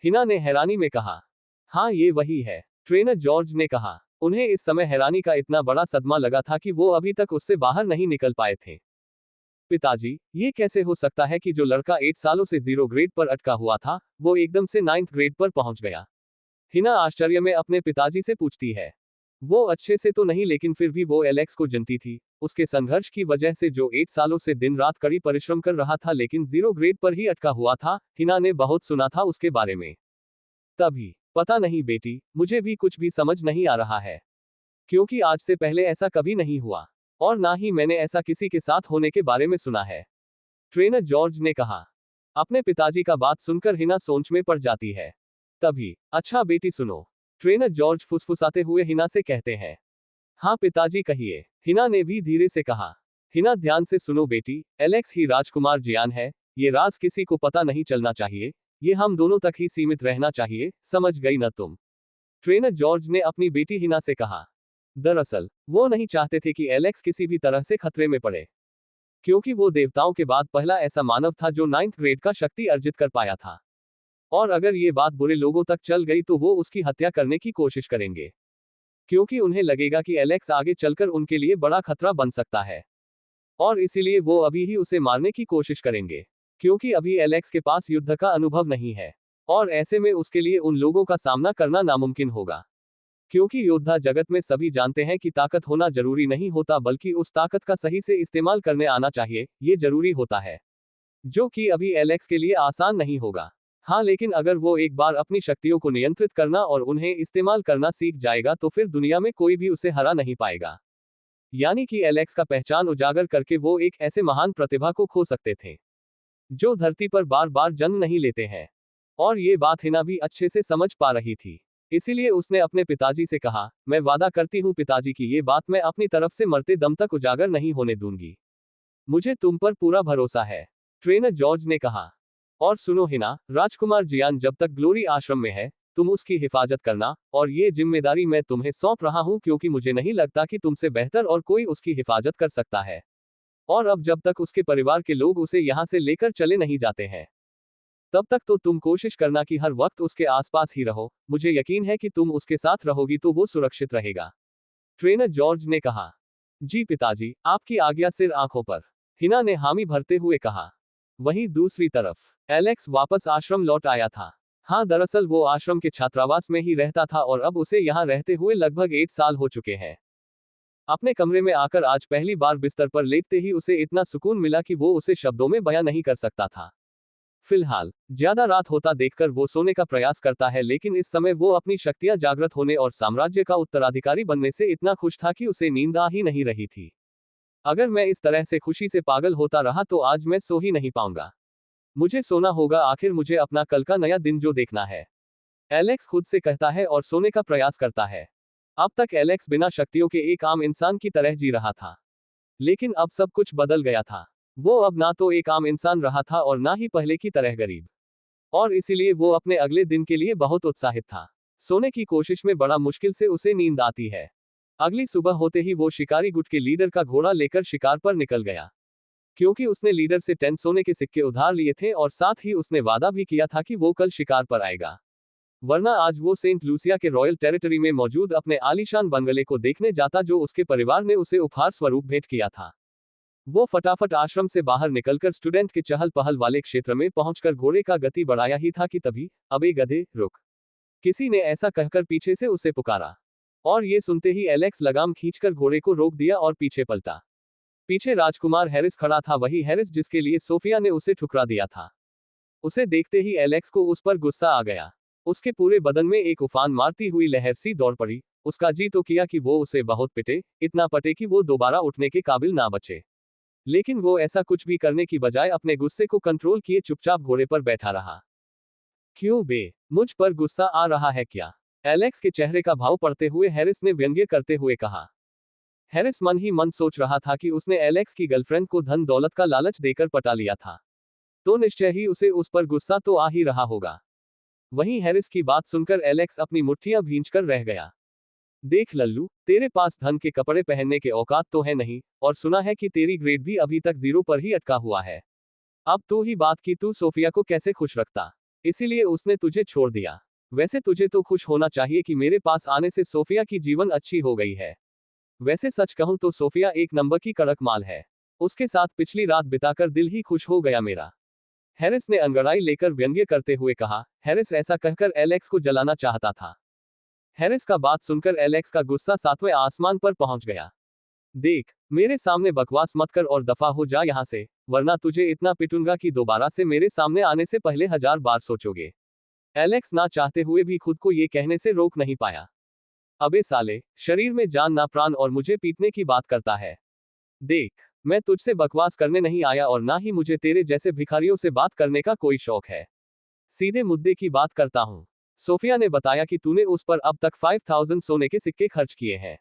हिना ने हैरानी में कहा। हाँ ये वही है, ट्रेनर जॉर्ज ने कहा। उन्हें इस समय हैरानी का इतना बड़ा सदमा लगा था कि वो अभी तक उससे बाहर नहीं निकल पाए थे। पिताजी, ये कैसे हो सकता है कि जो लड़का 8 सालों से 0 ग्रेड पर अटका हुआ था, वो एकदम से 9th ग्रेड पर पहुंच गया? हिना आश्चर्य में अपने पिताजी से पूछती है। वो अच्छे से तो नहीं, लेकिन फिर भी वो एलेक्स को जानती थी। उसके संघर्ष की वजह से जो 8 सालों से दिन रात कड़ी परिश्रम कर रहा था, लेकिन 0 ग्रेड पर ही अटका हुआ था। हिना ने बहुत सुना था उसके बारे में। तभी, पता नहीं बेटी, मुझे भी कुछ भी समझ नहीं आ रहा है, क्योंकि आज से पहले ऐसा कभी नहीं हुआ, और ना ही मैंने ऐसा किसी के साथ होने के बारे में सुना है, ट्रेनर जॉर्ज ने कहा। अपने पिताजी का बात सुनकर हिना सोच में पड़ जाती है। तभी, अच्छा बेटी सुनो, ट्रेनर जॉर्ज फुसफुसाते हुए हिना से कहते हैं। हाँ पिताजी कहिए, हिना ने भी धीरे से कहा। हिना ध्यान से सुनो बेटी, एलेक्स ही राजकुमार जियान है। ये राज किसी को पता नहीं चलना चाहिए, ये हम दोनों तक ही सीमित रहना चाहिए, समझ गई न तुम? ट्रेनर जॉर्ज ने अपनी बेटी हिना से कहा। दरअसल, वो नहीं चाहते थे कि एलेक्स किसी भी तरह से खतरे में पड़े, क्योंकि वो देवताओं के बाद पहला ऐसा मानव था जो 9th ग्रेड का शक्ति अर्जित कर पाया था। और अगर ये बात बुरे लोगों तक चल गई तो वो उसकी हत्या करने की कोशिश करेंगे, क्योंकि उन्हें लगेगा कि एलेक्स आगे चलकर उनके लिए बड़ा खतरा बन सकता है। और इसीलिए वो अभी ही उसे मारने की कोशिश करेंगे, क्योंकि अभी एलेक्स के पास युद्ध का अनुभव नहीं है, और ऐसे में उसके लिए उन लोगों का सामना करना नामुमकिन होगा। क्योंकि योद्धा जगत में सभी जानते हैं कि ताकत होना जरूरी नहीं होता, बल्कि उस ताकत का सही से इस्तेमाल करने आना चाहिए, ये जरूरी होता है, जो कि अभी एलेक्स के लिए आसान नहीं होगा। हाँ, लेकिन अगर वो एक बार अपनी शक्तियों को नियंत्रित करना और उन्हें इस्तेमाल करना सीख जाएगा तो फिर दुनिया में कोई भी उसे हरा नहीं पाएगा। यानी कि एलेक्स का पहचान उजागर करके वो एक ऐसे महान प्रतिभा को खो सकते थे, जो धरती पर बार बार जन्म नहीं लेते हैं। और ये बात हिना भी अच्छे से समझ पा रही थी। इसीलिए उसने अपने पिताजी से कहा, मैं वादा करती हूँ पिताजी की ये बात मैं अपनी तरफ से मरते दम तक उजागर नहीं होने दूंगी। मुझे तुम पर पूरा भरोसा है, ट्रेनर जॉर्ज ने कहा। और सुनो हिना, राजकुमार जियान जब तक ग्लोरी आश्रम में है, तुम उसकी हिफाजत करना, और ये जिम्मेदारी मैं तुम्हें सौंप रहा हूँ, क्योंकि मुझे नहीं लगता कि तुमसे बेहतर और कोई उसकी हिफाजत कर सकता है। और अब जब तक उसके परिवार के लोग उसे यहाँ से लेकर चले नहीं जाते हैं, तब तक तो तुम कोशिश करना कि हर वक्त उसके आसपास ही रहो। मुझे यकीन है कि तुम उसके साथ रहोगी तो वो सुरक्षित रहेगा, ट्रेनर जॉर्ज ने कहा। जी पिताजी, आपकी आज्ञा सिर आंखों पर, हिना ने हामी भरते हुए कहा। वहीं दूसरी तरफ, एलेक्स वापस आश्रम लौट आया था। हाँ, दरअसल वो आश्रम के छात्रावास में ही रहता था और अब उसे यहाँ रहते हुए लगभग 8 साल हो चुके हैं। अपने कमरे में आकर आज पहली बार बिस्तर पर लेटते ही उसे इतना सुकून मिला कि वो उसे शब्दों में बयां नहीं कर सकता था। फिलहाल, ज्यादा रात होता देखकर वो सोने का प्रयास करता है, लेकिन इस समय वो अपनी शक्तियां जागृत होने और साम्राज्य का उत्तराधिकारी बनने से इतना खुश था कि उसे नींद आ ही नहीं रही थी। अगर मैं इस तरह से खुशी से पागल होता रहा तो आज मैं सो ही नहीं पाऊंगा। मुझे सोना होगा, आखिर मुझे अपना कल का नया दिन जो देखना है, एलेक्स खुद से कहता है और सोने का प्रयास करता है। अब तक एलेक्स बिना शक्तियों के एक आम इंसान की तरह जी रहा था, लेकिन अब सब कुछ बदल गया था। वो अब ना तो एक आम इंसान रहा था और ना ही पहले की तरह गरीब, और इसीलिए वो अपने अगले दिन के लिए बहुत उत्साहित था। सोने की कोशिश में बड़ा मुश्किल से उसे नींद आती है। अगली सुबह होते ही वो शिकारी गुट के लीडर का घोड़ा लेकर शिकार पर निकल गया, क्योंकि उसने लीडर से 10 सोने के सिक्के उधार लिए थे और साथ ही उसने वादा भी किया था कि वो कल शिकार पर आएगा। वरना आज वो सेंट लूसिया के रॉयल टेरिटरी में मौजूद अपने आलीशान बंगले को देखने जाता, जो उसके परिवार ने उसे उपहार स्वरूप भेंट किया था। वो फटाफट आश्रम से बाहर निकलकर स्टूडेंट के चहल पहल वाले क्षेत्र में पहुंचकर घोड़े का गति बढ़ाया ही था कि तभी, अबे गधे, रुक! किसी ने ऐसा कहकर पीछे से उसे पुकारा, और ये सुनते ही एलेक्स लगाम खींचकर घोड़े को रोक दिया और पीछे पलटा। पीछे राजकुमार हैरिस खड़ा था, वही हैरिस जिसके लिए सोफिया ने उसे ठुकरा दिया था। उसे देखते ही एलेक्स को उस पर गुस्सा आ गया। उसके पूरे बदन में एक उफान मारती हुई लहर सी दौड़ पड़ी। उसका जी तो किया कि वो उसे बहुत पिटे, इतना पटे कि वो दोबारा उठने के काबिल ना बचे। लेकिन वो ऐसा कुछ भी करने की बजाय अपने गुस्से को कंट्रोल किए चुपचाप घोड़े पर बैठा रहा। क्यों बे, मुझ पर गुस्सा आ रहा है क्या? एलेक्स के चेहरे का भाव पढ़ते हुए हैरिस ने व्यंग्य करते हुए कहा। हैरिस मन ही मन सोच रहा था कि उसने एलेक्स की गर्लफ्रेंड को धन दौलत का लालच देकर पटा लिया था, तो निश्चय ही उसे उस पर गुस्सा तो आ ही रहा होगा। वहीं हैरिस की बात सुनकर एलेक्स अपनी मुट्ठियां भींचकर रह गया। देख लल्लू, तेरे पास धन के कपड़े पहनने के औकात तो है नहीं, और सुना है कि तेरी ग्रेड भी अभी तक 0 पर ही अटका हुआ है। अब तू ही बात की, तू सोफिया को कैसे खुश रखता, इसीलिए उसने तुझे छोड़ दिया। वैसे तुझे तो खुश होना चाहिए कि मेरे पास आने से सोफिया की जीवन अच्छी हो गई है। वैसे सच कहूं तो सोफिया एक नंबर की कड़क माल है। उसके साथ पिछली रात बिताकर दिल ही खुश हो गया मेरा। हैरिस ने अंगड़ाई लेकर व्यंग्य करते हुए कहा। हैरिस ऐसा कहकर एलेक्स को जलाना चाहता था। हैरिस का बात सुनकर एलेक्स का गुस्सा सातवें आसमान पर पहुंच गया। देख, मेरे सामने बकवास मत कर और दफा हो जा यहां से, वरना तुझे इतना पिटूंगा कि दोबारा से मेरे सामने आने से पहले 1000 बार सोचोगे। एलेक्स ना चाहते हुए भी खुद को ये कहने से रोक नहीं पाया। अबे साले, शरीर में जान ना प्राण और मुझे पीटने की बात करता है। देख, मैं तुझसे बकवास करने नहीं आया और ना ही मुझे तेरे जैसे भिखारियों से बात करने का कोई शौक है। सीधे मुद्दे की बात करता हूं। सोफिया ने बताया कि तूने उस पर अब तक 5000 सोने के सिक्के खर्च किए हैं।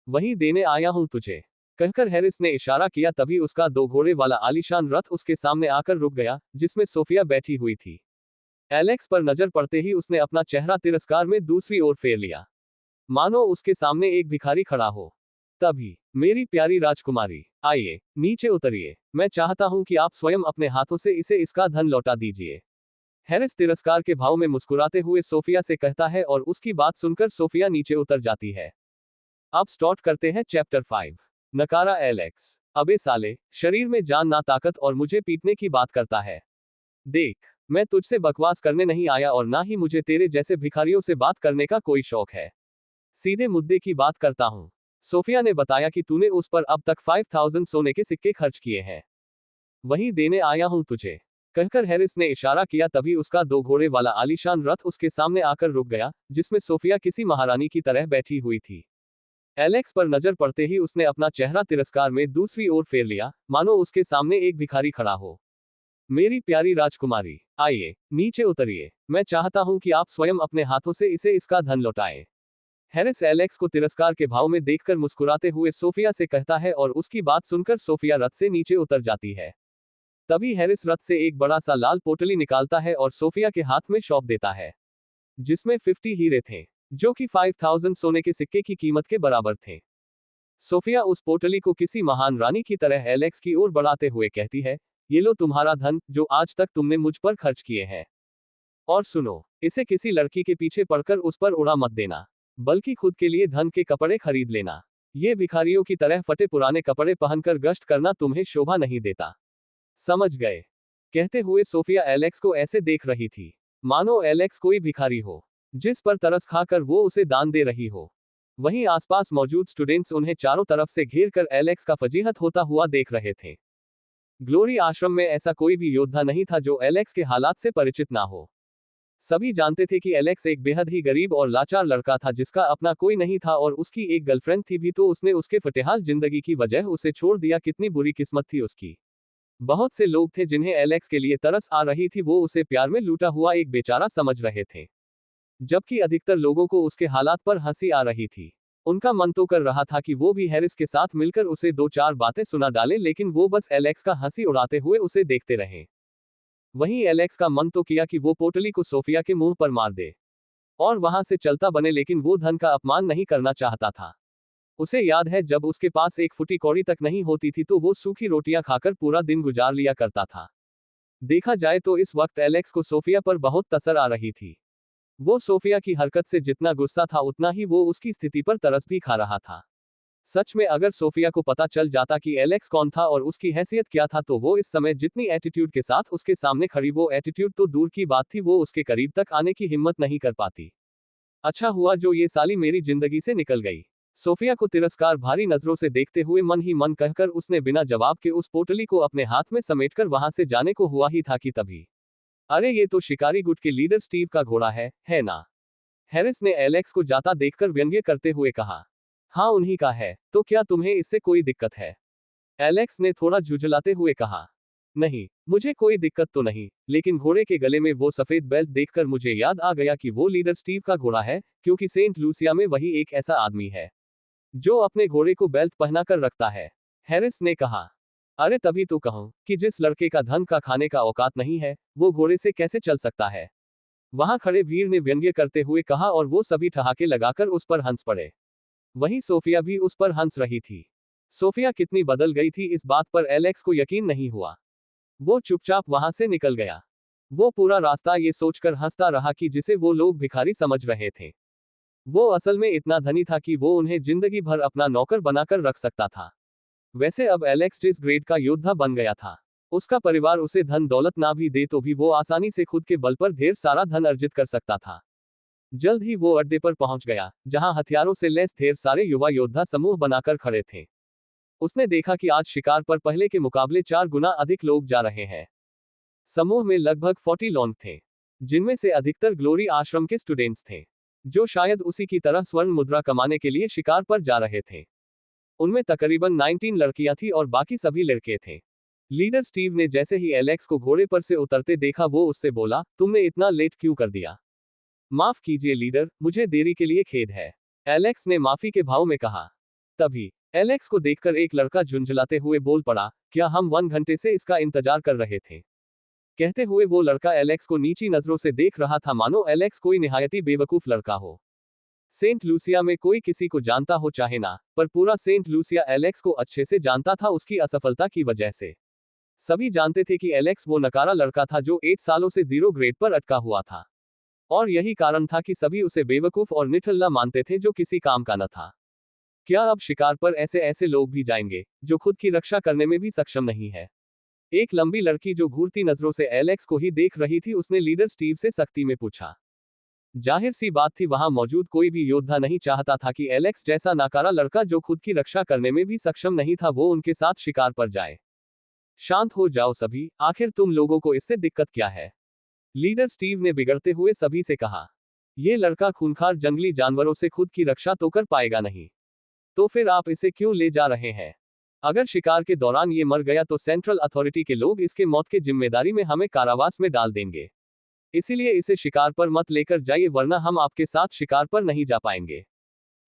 वही देने आया हूं तुझे, कहकर हैरिस ने इशारा किया। तभी उसका 2 घोड़े वाला आलीशान रथ उसके सामने आकर रुक गया, जिसमें सोफिया बैठी हुई थी। एलेक्स पर नजर पड़ते ही उसने अपना चेहरा तिरस्कार में दूसरी ओर फेर लिया, मानो उसके सामने एक भिखारी खड़ा हो। तभी, मेरी प्यारी राजकुमारी, आइए, नीचे उतरिए। मैं चाहता हूं कि आप स्वयं अपने हाथों से इसे इसका धन लौटा दीजिए। हैरिस तिरस्कार के भाव में मुस्कुराते हुए सोफिया से कहता है और उसकी बात सुनकर सोफिया नीचे उतर जाती है। अब स्टार्ट करते हैं चैप्टर 5। नकारा एलेक्स। अबे साले, शरीर में जान ना ताकत और मुझे पीटने की बात करता है। देख, मैं तुझसे बकवास करने नहीं आया और ना ही मुझे तेरे जैसे भिखारियों से बात करने का कोई शौक है। सीधे मुद्दे की बात करता हूं। सोफिया ने बताया कि तूने उस पर अब तक 5000 सोने के सिक्के खर्च किए हैं। वही देने आया हूं तुझे, कहकर हैरिस ने इशारा किया। तभी उसका 2 घोड़े वाला आलीशान रथ उसके सामने आकर रुक गया, जिसमें सोफिया किसी महारानी की तरह बैठी हुई थी। एलेक्स पर नजर पड़ते ही उसने अपना चेहरा तिरस्कार में दूसरी ओर फेर लिया, मानो उसके सामने एक भिखारी खड़ा हो। मेरी प्यारी राजकुमारी, आइए, नीचे उतरिए। मैं चाहता हूं कि आप स्वयं अपने हाथों से इसे इसका धन लौटाएं। हैरिस एलेक्स को तिरस्कार के भाव में देखकर मुस्कुराते हुए सोफिया से कहता है और उसकी बात सुनकर सोफिया रथ से नीचे उतर जाती है। तभी हैरिस रथ से एक बड़ा सा लाल पोटली निकालता है और सोफिया के हाथ में सौंप देता है, जिसमें 50 हीरे थे, जो कि 5000 सोने के सिक्के की कीमत के बराबर थे। सोफिया उस पोटली को किसी महान रानी की तरह एलेक्स की ओर बढ़ाते हुए कहती है, ये लो तुम्हारा धन, जो आज तक तुमने मुझ पर खर्च किए हैं। और सुनो, इसे किसी लड़की के पीछे पड़कर उस पर उड़ा मत देना, बल्कि खुद के लिए धन के कपड़े खरीद लेना। ये भिखारियों की तरह फटे पुराने कपड़े पहनकर गश्त करना तुम्हें शोभा नहीं देता। समझ गए? कहते हुए सोफिया एलेक्स को ऐसे देख रही थी, मानो एलेक्स कोई भिखारी हो, जिस पर तरस खाकर वो उसे दान दे रही हो। वहीं आसपास मौजूद स्टूडेंट्स उन्हें चारों तरफ से घेर कर एलेक्स का फजीहत होता हुआ देख रहे थे। ग्लोरी आश्रम में ऐसा कोई भी योद्धा नहीं था जो एलेक्स के हालात से परिचित ना हो। सभी जानते थे कि एलेक्स एक बेहद ही गरीब और लाचार लड़का था, जिसका अपना कोई नहीं था और उसकी एक गर्लफ्रेंड थी भी तो उसने उसके फटेहाल जिंदगी की वजह उसे छोड़ दिया। कितनी बुरी किस्मत थी उसकी। बहुत से लोग थे जिन्हें एलेक्स के लिए तरस आ रही थी, वो उसे प्यार में लूटा हुआ एक बेचारा समझ रहे थे, जबकि अधिकतर लोगों को उसके हालात पर हंसी आ रही थी। उनका मन तो कर रहा था कि वो भी हैरिस के साथ मिलकर उसे 2-4 बातें सुना डाले, लेकिन वो बस एलेक्स का हंसी उड़ाते हुए उसे देखते रहे। वहीं एलेक्स का मन तो किया कि वो पोटली को सोफिया के मुंह पर मार दे और वहां से चलता बने, लेकिन वो धन का अपमान नहीं करना चाहता था। उसे याद है, जब उसके पास एक फुटी कौड़ी तक नहीं होती थी तो वो सूखी रोटियां खाकर पूरा दिन गुजार लिया करता था। देखा जाए तो इस वक्त एलेक्स को सोफिया पर बहुत तसर आ रही थी। वो सोफिया की हरकत से जितना गुस्सा था, उतना ही वो उसकी स्थिति पर तरस भी खा रहा था। सच में अगर सोफिया को पता चल जाता कि एलेक्स कौन था और उसकी हैसियत क्या था, तो वो इस समय जितनी एटीट्यूड के साथ उसके सामने खड़ी, वो एटीट्यूड तो दूर की बात थी, वो उसके करीब तक आने की हिम्मत नहीं कर पाती। अच्छा हुआ जो ये साली मेरी जिंदगी से निकल गई। सोफिया को तिरस्कार भारी नजरों से देखते हुए मन ही मन कहकर उसने बिना जवाब के उस पोटली को अपने हाथ में समेटकर वहां से जाने को हुआ ही था कि तभी, अरे ये तो शिकारी गुट के लीडर स्टीव का घोड़ा है ना? हैरिस ने एलेक्स को जाता देखकर व्यंग्य करते हुए कहा। हाँ, उन्हीं का है। तो क्या तुम्हें इससे कोई दिक्कत है? एलेक्स ने थोड़ा झुंझलाते हुए कहा। नहीं, मुझे कोई दिक्कत तो नहीं, लेकिन घोड़े के गले में वो सफेद बेल्ट देखकर मुझे याद आ गया कि वो लीडर स्टीव का घोड़ा है, क्योंकि सेंट लूसिया में वही एक ऐसा आदमी है जो अपने घोड़े को बेल्ट पहनाकर रखता है, हैरिस ने कहा। अरे तभी तो कहूं कि जिस लड़के का धन का खाने का औकात नहीं है, वो घोड़े से कैसे चल सकता है? वहां खड़े भीड़ ने व्यंग्य करते हुए कहा और वो सभी ठहाके लगाकर उस पर हंस पड़े। वहीं सोफिया भी उस पर हंस रही थी। सोफिया कितनी बदल गई थी, इस बात पर एलेक्स को यकीन नहीं हुआ। वो चुपचाप वहां से निकल गया। वो पूरा रास्ता ये सोचकर हंसता रहा कि जिसे वो लोग भिखारी समझ रहे थे, वो असल में इतना धनी था कि वो उन्हें जिंदगी भर अपना नौकर बनाकर रख सकता था। वैसे अब एलेक्स जिस ग्रेड का योद्धा बन गया था, उसका परिवार उसे धन दौलत ना भी दे तो भी वो आसानी से खुद के बल पर ढेर सारा धन अर्जित कर सकता था। जल्द ही वो अड्डे पर पहुंच गया, जहां हथियारों से लैस ढेर सारे युवा योद्धा समूह बनाकर खड़े थे। उसने देखा कि आज शिकार पर पहले के मुकाबले 4 गुना अधिक लोग जा रहे हैं। समूह में लगभग 40 लोग थे, जिनमें से अधिकतर ग्लोरी आश्रम के स्टूडेंट्स थे, जो शायद उसी की तरह स्वर्ण मुद्रा कमाने के लिए शिकार पर जा रहे थे। उनमें तकरीबन 19 लड़कियां थी और बाकी सभी लड़के थे। लीडर स्टीव ने जैसे ही एलेक्स को घोड़े पर से उतरते देखा, वो उससे बोला, तुमने इतना लेट क्यों कर दिया? माफ कीजिए लीडर, मुझे देरी के लिए खेद है, एलेक्स ने माफी के भाव में कहा। तभी एलेक्स को देखकर एक लड़का झुंझलाते हुए बोल पड़ा, क्या हम 1 घंटे से इसका इंतजार कर रहे थे? कहते हुए वो लड़का एलेक्स को नीची नजरों से देख रहा था, मानो एलेक्स कोई निहायती बेवकूफ लड़का हो। सेंट लूसिया में कोई किसी को जानता हो चाहे ना, पर पूरा सेंट लूसिया एलेक्स को अच्छे से जानता था उसकी असफलता की वजह से। सभी जानते थे कि एलेक्स वो नकारा लड़का था जो 8 सालों से 0 ग्रेड पर अटका हुआ था। और यही कारण था कि सभी उसे बेवकूफ और निठल्ला मानते थे जो किसी काम का न था। क्या अब शिकार पर ऐसे ऐसे लोग भी जाएंगे, जो खुद की रक्षा करने में भी सक्षम नहीं है? एक लंबी लड़की जो घूरती नजरों से एलेक्स को ही देख रही थी, उसने लीडर स्टीव से सख्ती में पूछा। जाहिर सी बात थी, वहां मौजूद कोई भी योद्धा नहीं चाहता था कि एलेक्स जैसा नाकारा लड़का जो खुद की रक्षा करने में भी सक्षम नहीं था, वो उनके साथ शिकार पर जाए। शांत हो जाओ सभी, आखिर तुम लोगों को इससे दिक्कत क्या है? लीडर स्टीव ने बिगड़ते हुए सभी से कहा। ये लड़का खूंखार जंगली जानवरों से खुद की रक्षा तो कर पाएगा नहीं, तो फिर आप इसे क्यों ले जा रहे हैं? अगर शिकार के दौरान ये मर गया तो सेंट्रल अथॉरिटी के लोग इसके मौत की जिम्मेदारी में हमें कारावास में डाल देंगे। इसीलिए इसे शिकार पर मत लेकर जाइए, वरना हम आपके साथ शिकार पर नहीं जा पाएंगे।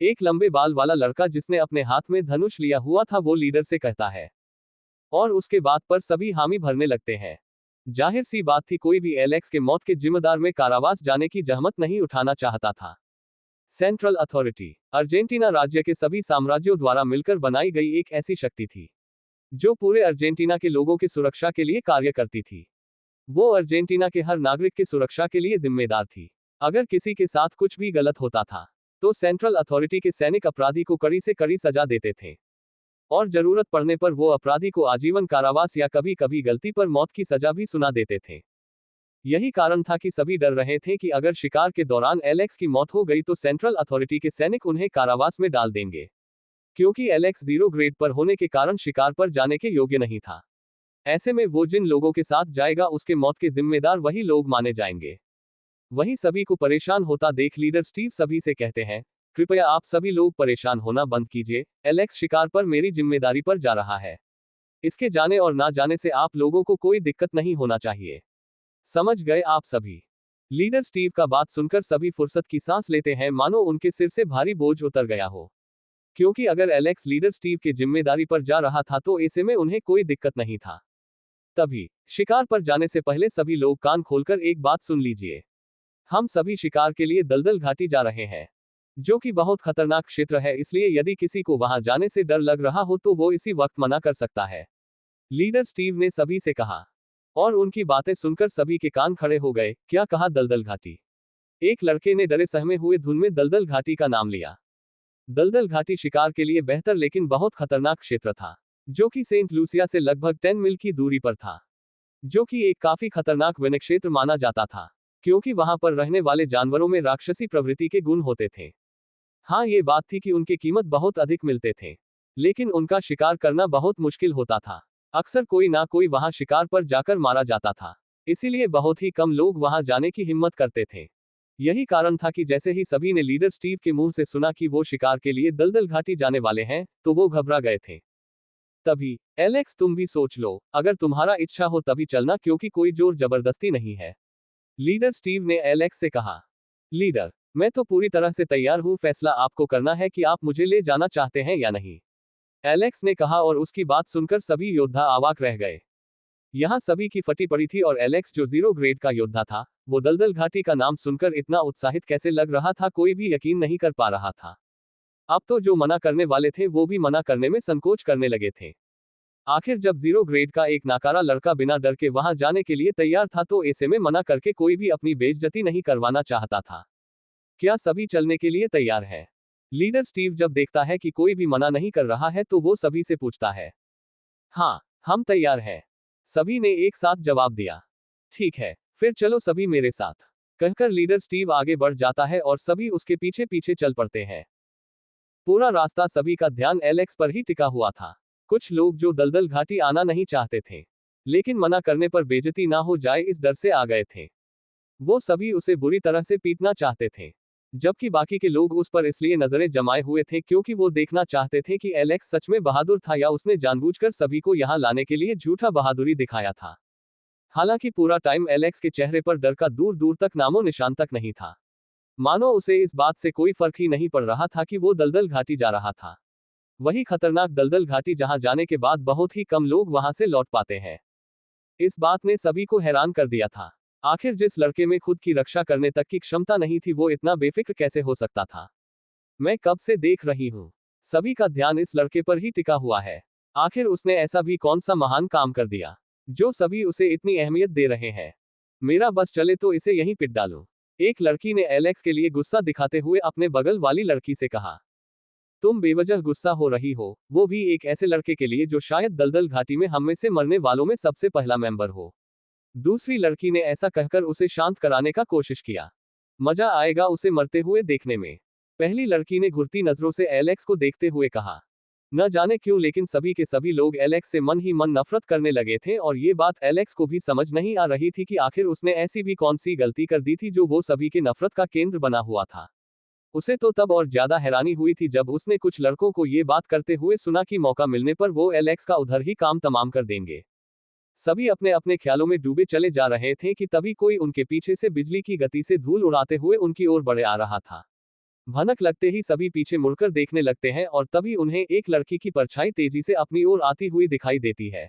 एक लंबे बाल वाला लड़का जिसने अपने हाथ में धनुष लिया हुआ था, वो लीडर से कहता है। और उसके बात पर सभी हामी भरने लगते हैं। जाहिर सी बात थी, कोई भी एलेक्स के मौत के जिम्मेदार में कारावास जाने की जहमत नहीं उठाना चाहता था। सेंट्रल अथॉरिटी अर्जेंटीना राज्य के सभी साम्राज्यों द्वारा मिलकर बनाई गई एक ऐसी शक्ति थी, जो पूरे अर्जेंटीना के लोगों की सुरक्षा के लिए कार्य करती थी। वो अर्जेंटीना के हर नागरिक की सुरक्षा के लिए जिम्मेदार थी। अगर किसी के साथ कुछ भी गलत होता था, तो सेंट्रल अथॉरिटी के सैनिक अपराधी को कड़ी से कड़ी सजा देते थे, और जरूरत पड़ने पर वो अपराधी को आजीवन कारावास या कभी कभी गलती पर मौत की सजा भी सुना देते थे। यही कारण था कि सभी डर रहे थे कि अगर शिकार के दौरान एलेक्स की मौत हो गई तो सेंट्रल अथॉरिटी के सैनिक उन्हें कारावास में डाल देंगे, क्योंकि एलेक्स 0 ग्रेड पर होने के कारण शिकार पर जाने के योग्य नहीं था। ऐसे में वो जिन लोगों के साथ जाएगा, उसके मौत के जिम्मेदार वही लोग माने जाएंगे। वहीं सभी को परेशान होता देख लीडर स्टीव सभी से कहते हैं, कृपया आप सभी लोग परेशान होना बंद कीजिए, एलेक्स शिकार पर मेरी जिम्मेदारी पर जा रहा है। इसके जाने और ना जाने से आप लोगों को कोई दिक्कत नहीं होना चाहिए। समझ गए आप सभी? लीडर स्टीव का बात सुनकर सभी फुर्सत की सांस लेते हैं, मानो उनके सिर से भारी बोझ उतर गया हो। क्योंकि अगर एलेक्स लीडर स्टीव की जिम्मेदारी पर जा रहा था तो ऐसे में उन्हें कोई दिक्कत नहीं था। तभी शिकार पर जाने से पहले सभी लोग कान खोलकर एक बात सुन लीजिए। हम सभी शिकार के लिए दलदल घाटी जा रहे हैं, जो कि बहुत खतरनाक क्षेत्र है, इसलिए यदि किसी को वहां जाने से डर लग रहा हो तो वो इसी वक्त मना कर सकता है, लीडर स्टीव ने सभी से कहा। और उनकी बातें सुनकर सभी के कान खड़े हो गए। क्या कहा? दलदल घाटी? एक लड़के ने डरे सहमे हुए धुन में दलदल घाटी का नाम लिया। दलदल घाटी शिकार के लिए बेहतर लेकिन बहुत खतरनाक क्षेत्र था, जो कि सेंट लूसिया से लगभग 10 मील की दूरी पर था, जो कि एक काफी खतरनाक वन क्षेत्र माना जाता था, क्योंकि वहां पर रहने वाले जानवरों में राक्षसी प्रवृत्ति के गुण होते थे। हाँ, ये बात थी कि उनके कीमत बहुत अधिक मिलते थे, लेकिन उनका शिकार करना बहुत मुश्किल होता था। अक्सर कोई ना कोई वहां शिकार पर जाकर मारा जाता था, इसीलिए बहुत ही कम लोग वहां जाने की हिम्मत करते थे। यही कारण था कि जैसे ही सभी ने लीडर स्टीव के मुंह से सुना कि वो शिकार के लिए दलदल घाटी जाने वाले हैं, तो वो घबरा गए थे। तभी एलेक्स, तुम भी सोच लो, अगर तुम्हारा इच्छा हो तभी चलना, क्योंकि कोई जोर जबरदस्ती नहीं है, लीडर स्टीव ने एलेक्स से कहा। लीडर, मैं तो पूरी तरह से तैयार हूं, फैसला आपको करना है कि आप मुझे ले जाना चाहते हैं या नहीं, एलेक्स ने कहा। और उसकी बात सुनकर सभी योद्धा अवाक रह गए। यहां सभी की फटी पड़ी थी, और एलेक्स जो 0 ग्रेड का योद्धा था, वो दलदल घाटी का नाम सुनकर इतना उत्साहित कैसे लग रहा था, कोई भी यकीन नहीं कर पा रहा था। अब तो जो मना करने वाले थे वो भी मना करने में संकोच करने लगे थे। आखिर जब 0 ग्रेड का एक नाकारा लड़का बिना डर के वहां जाने के लिए तैयार था, तो ऐसे में मना करके कोई भी अपनी बेइज्जती नहीं करवाना चाहता था। क्या सभी चलने के लिए तैयार है? लीडर स्टीव जब देखता है कि कोई भी मना नहीं कर रहा है, तो वो सभी से पूछता है, हाँ, हम तैयार हैं। सभी ने एक साथ जवाब दिया। ठीक है, फिर चलो सभी मेरे साथ, कहकर लीडर स्टीव आगे बढ़ जाता है और सभी उसके पीछे पीछे चल पड़ते हैं। पूरा रास्ता सभी का ध्यान एलेक्स पर ही टिका हुआ था। कुछ लोग जो दलदल घाटी आना नहीं चाहते थे, लेकिन मना करने पर बेइज्जती ना हो जाए इस डर से आ गए थे। वो सभी उसे बुरी तरह से पीटना चाहते थे, जबकि बाकी के लोग उस पर इसलिए नजरें जमाए हुए थे क्योंकि वो देखना चाहते थे कि एलेक्स सच में बहादुर था या उसने जानबूझकर सभी को यहां लाने के लिए झूठा बहादुरी दिखाया था। हालांकि पूरा टाइम एलेक्स के चेहरे पर डर का दूर दूर तक नामो निशान तक नहीं था। मानो उसे इस बात से कोई फर्क ही नहीं पड़ रहा था कि वो दलदल घाटी जा रहा था। वही खतरनाक दलदल घाटी जहां जाने के बाद बहुत ही कम लोग वहां से लौट पाते हैं। इस बात ने सभी को हैरान कर दिया था। आखिर जिस लड़के में खुद की रक्षा करने तक की क्षमता नहीं थी वो इतना बेफिक्र कैसे हो सकता था। मैं कब से देख रही हूं, सभी का ध्यान इस लड़के पर ही टिका हुआ है। आखिर उसने ऐसा भी कौन सा महान काम कर दिया जो सभी उसे इतनी अहमियत दे रहे हैं। मेरा बस चले तो इसे यहीं पिट डालूं। एक लड़की ने एलेक्स के लिए गुस्सा दिखाते हुए अपने बगल वाली लड़की से कहा। तुम बेवजह गुस्सा हो रही हो, वो भी एक ऐसे लड़के के लिए जो शायद दलदल घाटी में हम में से मरने वालों में सबसे पहला मेंबर हो। दूसरी लड़की ने ऐसा कहकर उसे शांत कराने का कोशिश किया। मजा आएगा उसे मरते हुए देखने में। पहली लड़की ने घुरती नजरों से एलेक्स को देखते हुए कहा। न जाने क्यों लेकिन सभी के सभी लोग एलेक्स से मन ही मन नफरत करने लगे थे और ये बात एलेक्स को भी समझ नहीं आ रही थी कि आखिर उसने ऐसी भी कौन सी गलती कर दी थी जो वो सभी के नफरत का केंद्र बना हुआ था। उसे तो तब और ज्यादा हैरानी हुई थी जब उसने कुछ लड़कों को ये बात करते हुए सुना कि मौका मिलने पर वो एलेक्स का उधर ही काम तमाम कर देंगे। सभी अपने अपने ख्यालों में डूबे चले जा रहे थे कि तभी कोई उनके पीछे से बिजली की गति से धूल उड़ाते हुए उनकी ओर बढ़े आ रहा था। भनक लगते ही सभी पीछे मुड़कर देखने लगते हैं और तभी उन्हें एक लड़की की परछाई तेजी से अपनी ओर आती हुई दिखाई देती है।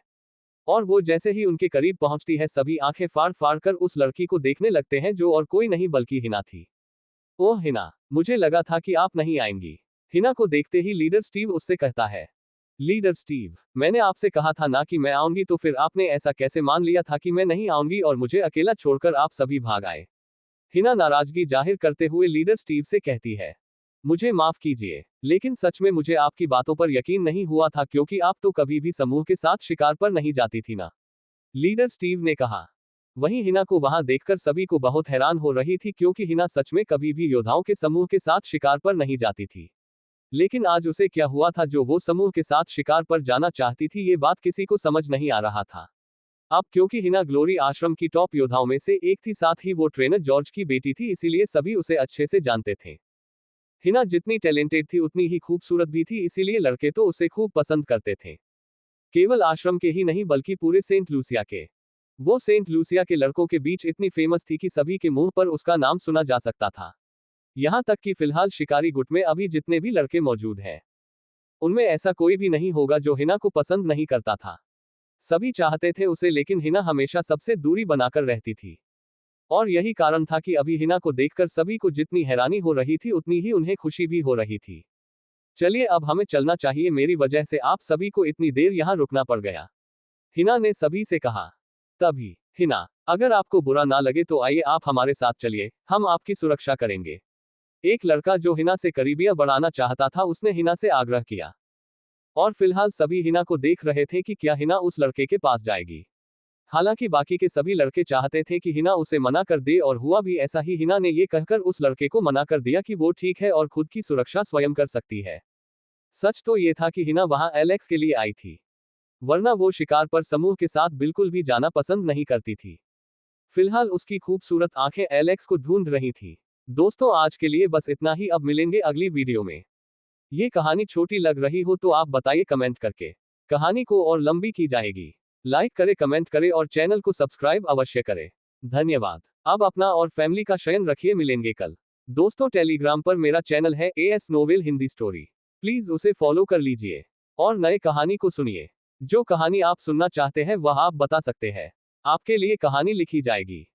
और वो जैसे ही उनके करीब पहुंचती है सभी आंखें फाड़ फाड़ कर उस लड़की को देखने लगते हैं जो और कोई नहीं बल्कि हिना थी। ओह हिना, मुझे लगा था कि आप नहीं आएंगी। हिना को देखते ही लीडर स्टीव उससे कहता है। लीडर स्टीव, मैंने आपसे कहा था ना कि मैं आऊंगी, तो फिर आपने ऐसा कैसे मान लिया था कि मैं नहीं आऊंगी और मुझे अकेला छोड़कर आप सभी भाग आए। हिना नाराजगी जाहिर करते हुए लीडर स्टीव से कहती है। मुझे माफ कीजिए, लेकिन सच में मुझे आपकी बातों पर यकीन नहीं हुआ था क्योंकि आप तो कभी भी समूह के साथ शिकार पर नहीं जाती थी ना, लीडर स्टीव ने कहा। वहीं हिना को वहां देखकर सभी को बहुत हैरान हो रही थी क्योंकि हिना सच में कभी भी योद्धाओं के समूह के साथ शिकार पर नहीं जाती थी। लेकिन आज उसे क्या हुआ था जो वो समूह के साथ शिकार पर जाना चाहती थी, ये बात किसी को समझ नहीं आ रहा था। अब क्योंकि हिना ग्लोरी आश्रम की टॉप योद्धाओं में से एक थी, साथ ही वो ट्रेनर जॉर्ज की बेटी थी, इसीलिए सभी उसे अच्छे से जानते थे। हिना जितनी टैलेंटेड थी उतनी ही खूबसूरत भी थी, इसीलिए लड़के तो उसे खूब पसंद करते थे। केवल आश्रम के ही नहीं बल्कि पूरे सेंट लूसिया के। वो सेंट लूसिया के लड़कों के बीच इतनी फेमस थी कि सभी के मुंह पर उसका नाम सुना जा सकता था। यहां तक कि फिलहाल शिकारी गुट में अभी जितने भी लड़के मौजूद हैं, उनमें ऐसा कोई भी नहीं होगा जो हिना को पसंद नहीं करता था। सभी चाहते थे उसे, लेकिन हिना हमेशा सबसे दूरी बनाकर रहती थी। और यही कारण था कि अभी हिना को देखकर सभी को जितनी हैरानी हो रही थी उतनी ही उन्हें खुशी भी हो रही थी। चलिए अब हमें चलना चाहिए, मेरी वजह से आप सभी को इतनी देर यहां रुकना पड़ गया, हिना ने सभी से कहा। तभी हिना, अगर आपको बुरा ना लगे तो आइए आप हमारे साथ चलिए, हम आपकी सुरक्षा करेंगे। एक लड़का जो हिना से करीबियां बढ़ाना चाहता था उसने हिना से आग्रह किया। और फिलहाल सभी हिना को देख रहे थे कि क्या हिना उस लड़के के पास जाएगी। हालांकि बाकी के सभी लड़के चाहते थे कि हिना उसे मना कर दे और हुआ भी ऐसा ही। हिना ने ये कहकर उस लड़के को मना कर दिया कि वो ठीक है और खुद की सुरक्षा स्वयं कर सकती है। सच तो ये था कि हिना वहां एलेक्स के लिए आई थी, वरना वो शिकार पर समूह के साथ बिल्कुल भी जाना पसंद नहीं करती थी। फिलहाल उसकी खूबसूरत आंखें एलेक्स को ढूंढ रही थी। दोस्तों आज के लिए बस इतना ही, अब मिलेंगे अगली वीडियो में। ये कहानी छोटी लग रही हो तो आप बताइए कमेंट करके, कहानी को और लंबी की जाएगी। लाइक करें, कमेंट करें और चैनल को सब्सक्राइब अवश्य करें। धन्यवाद। अब अपना और फैमिली का शयन रखिए, मिलेंगे कल। दोस्तों टेलीग्राम पर मेरा चैनल है as novel Hindi story, please उसे फॉलो कर लीजिए और नए कहानी को सुनिए। जो कहानी आप सुनना चाहते हैं वह आप बता सकते हैं, आपके लिए कहानी लिखी जाएगी।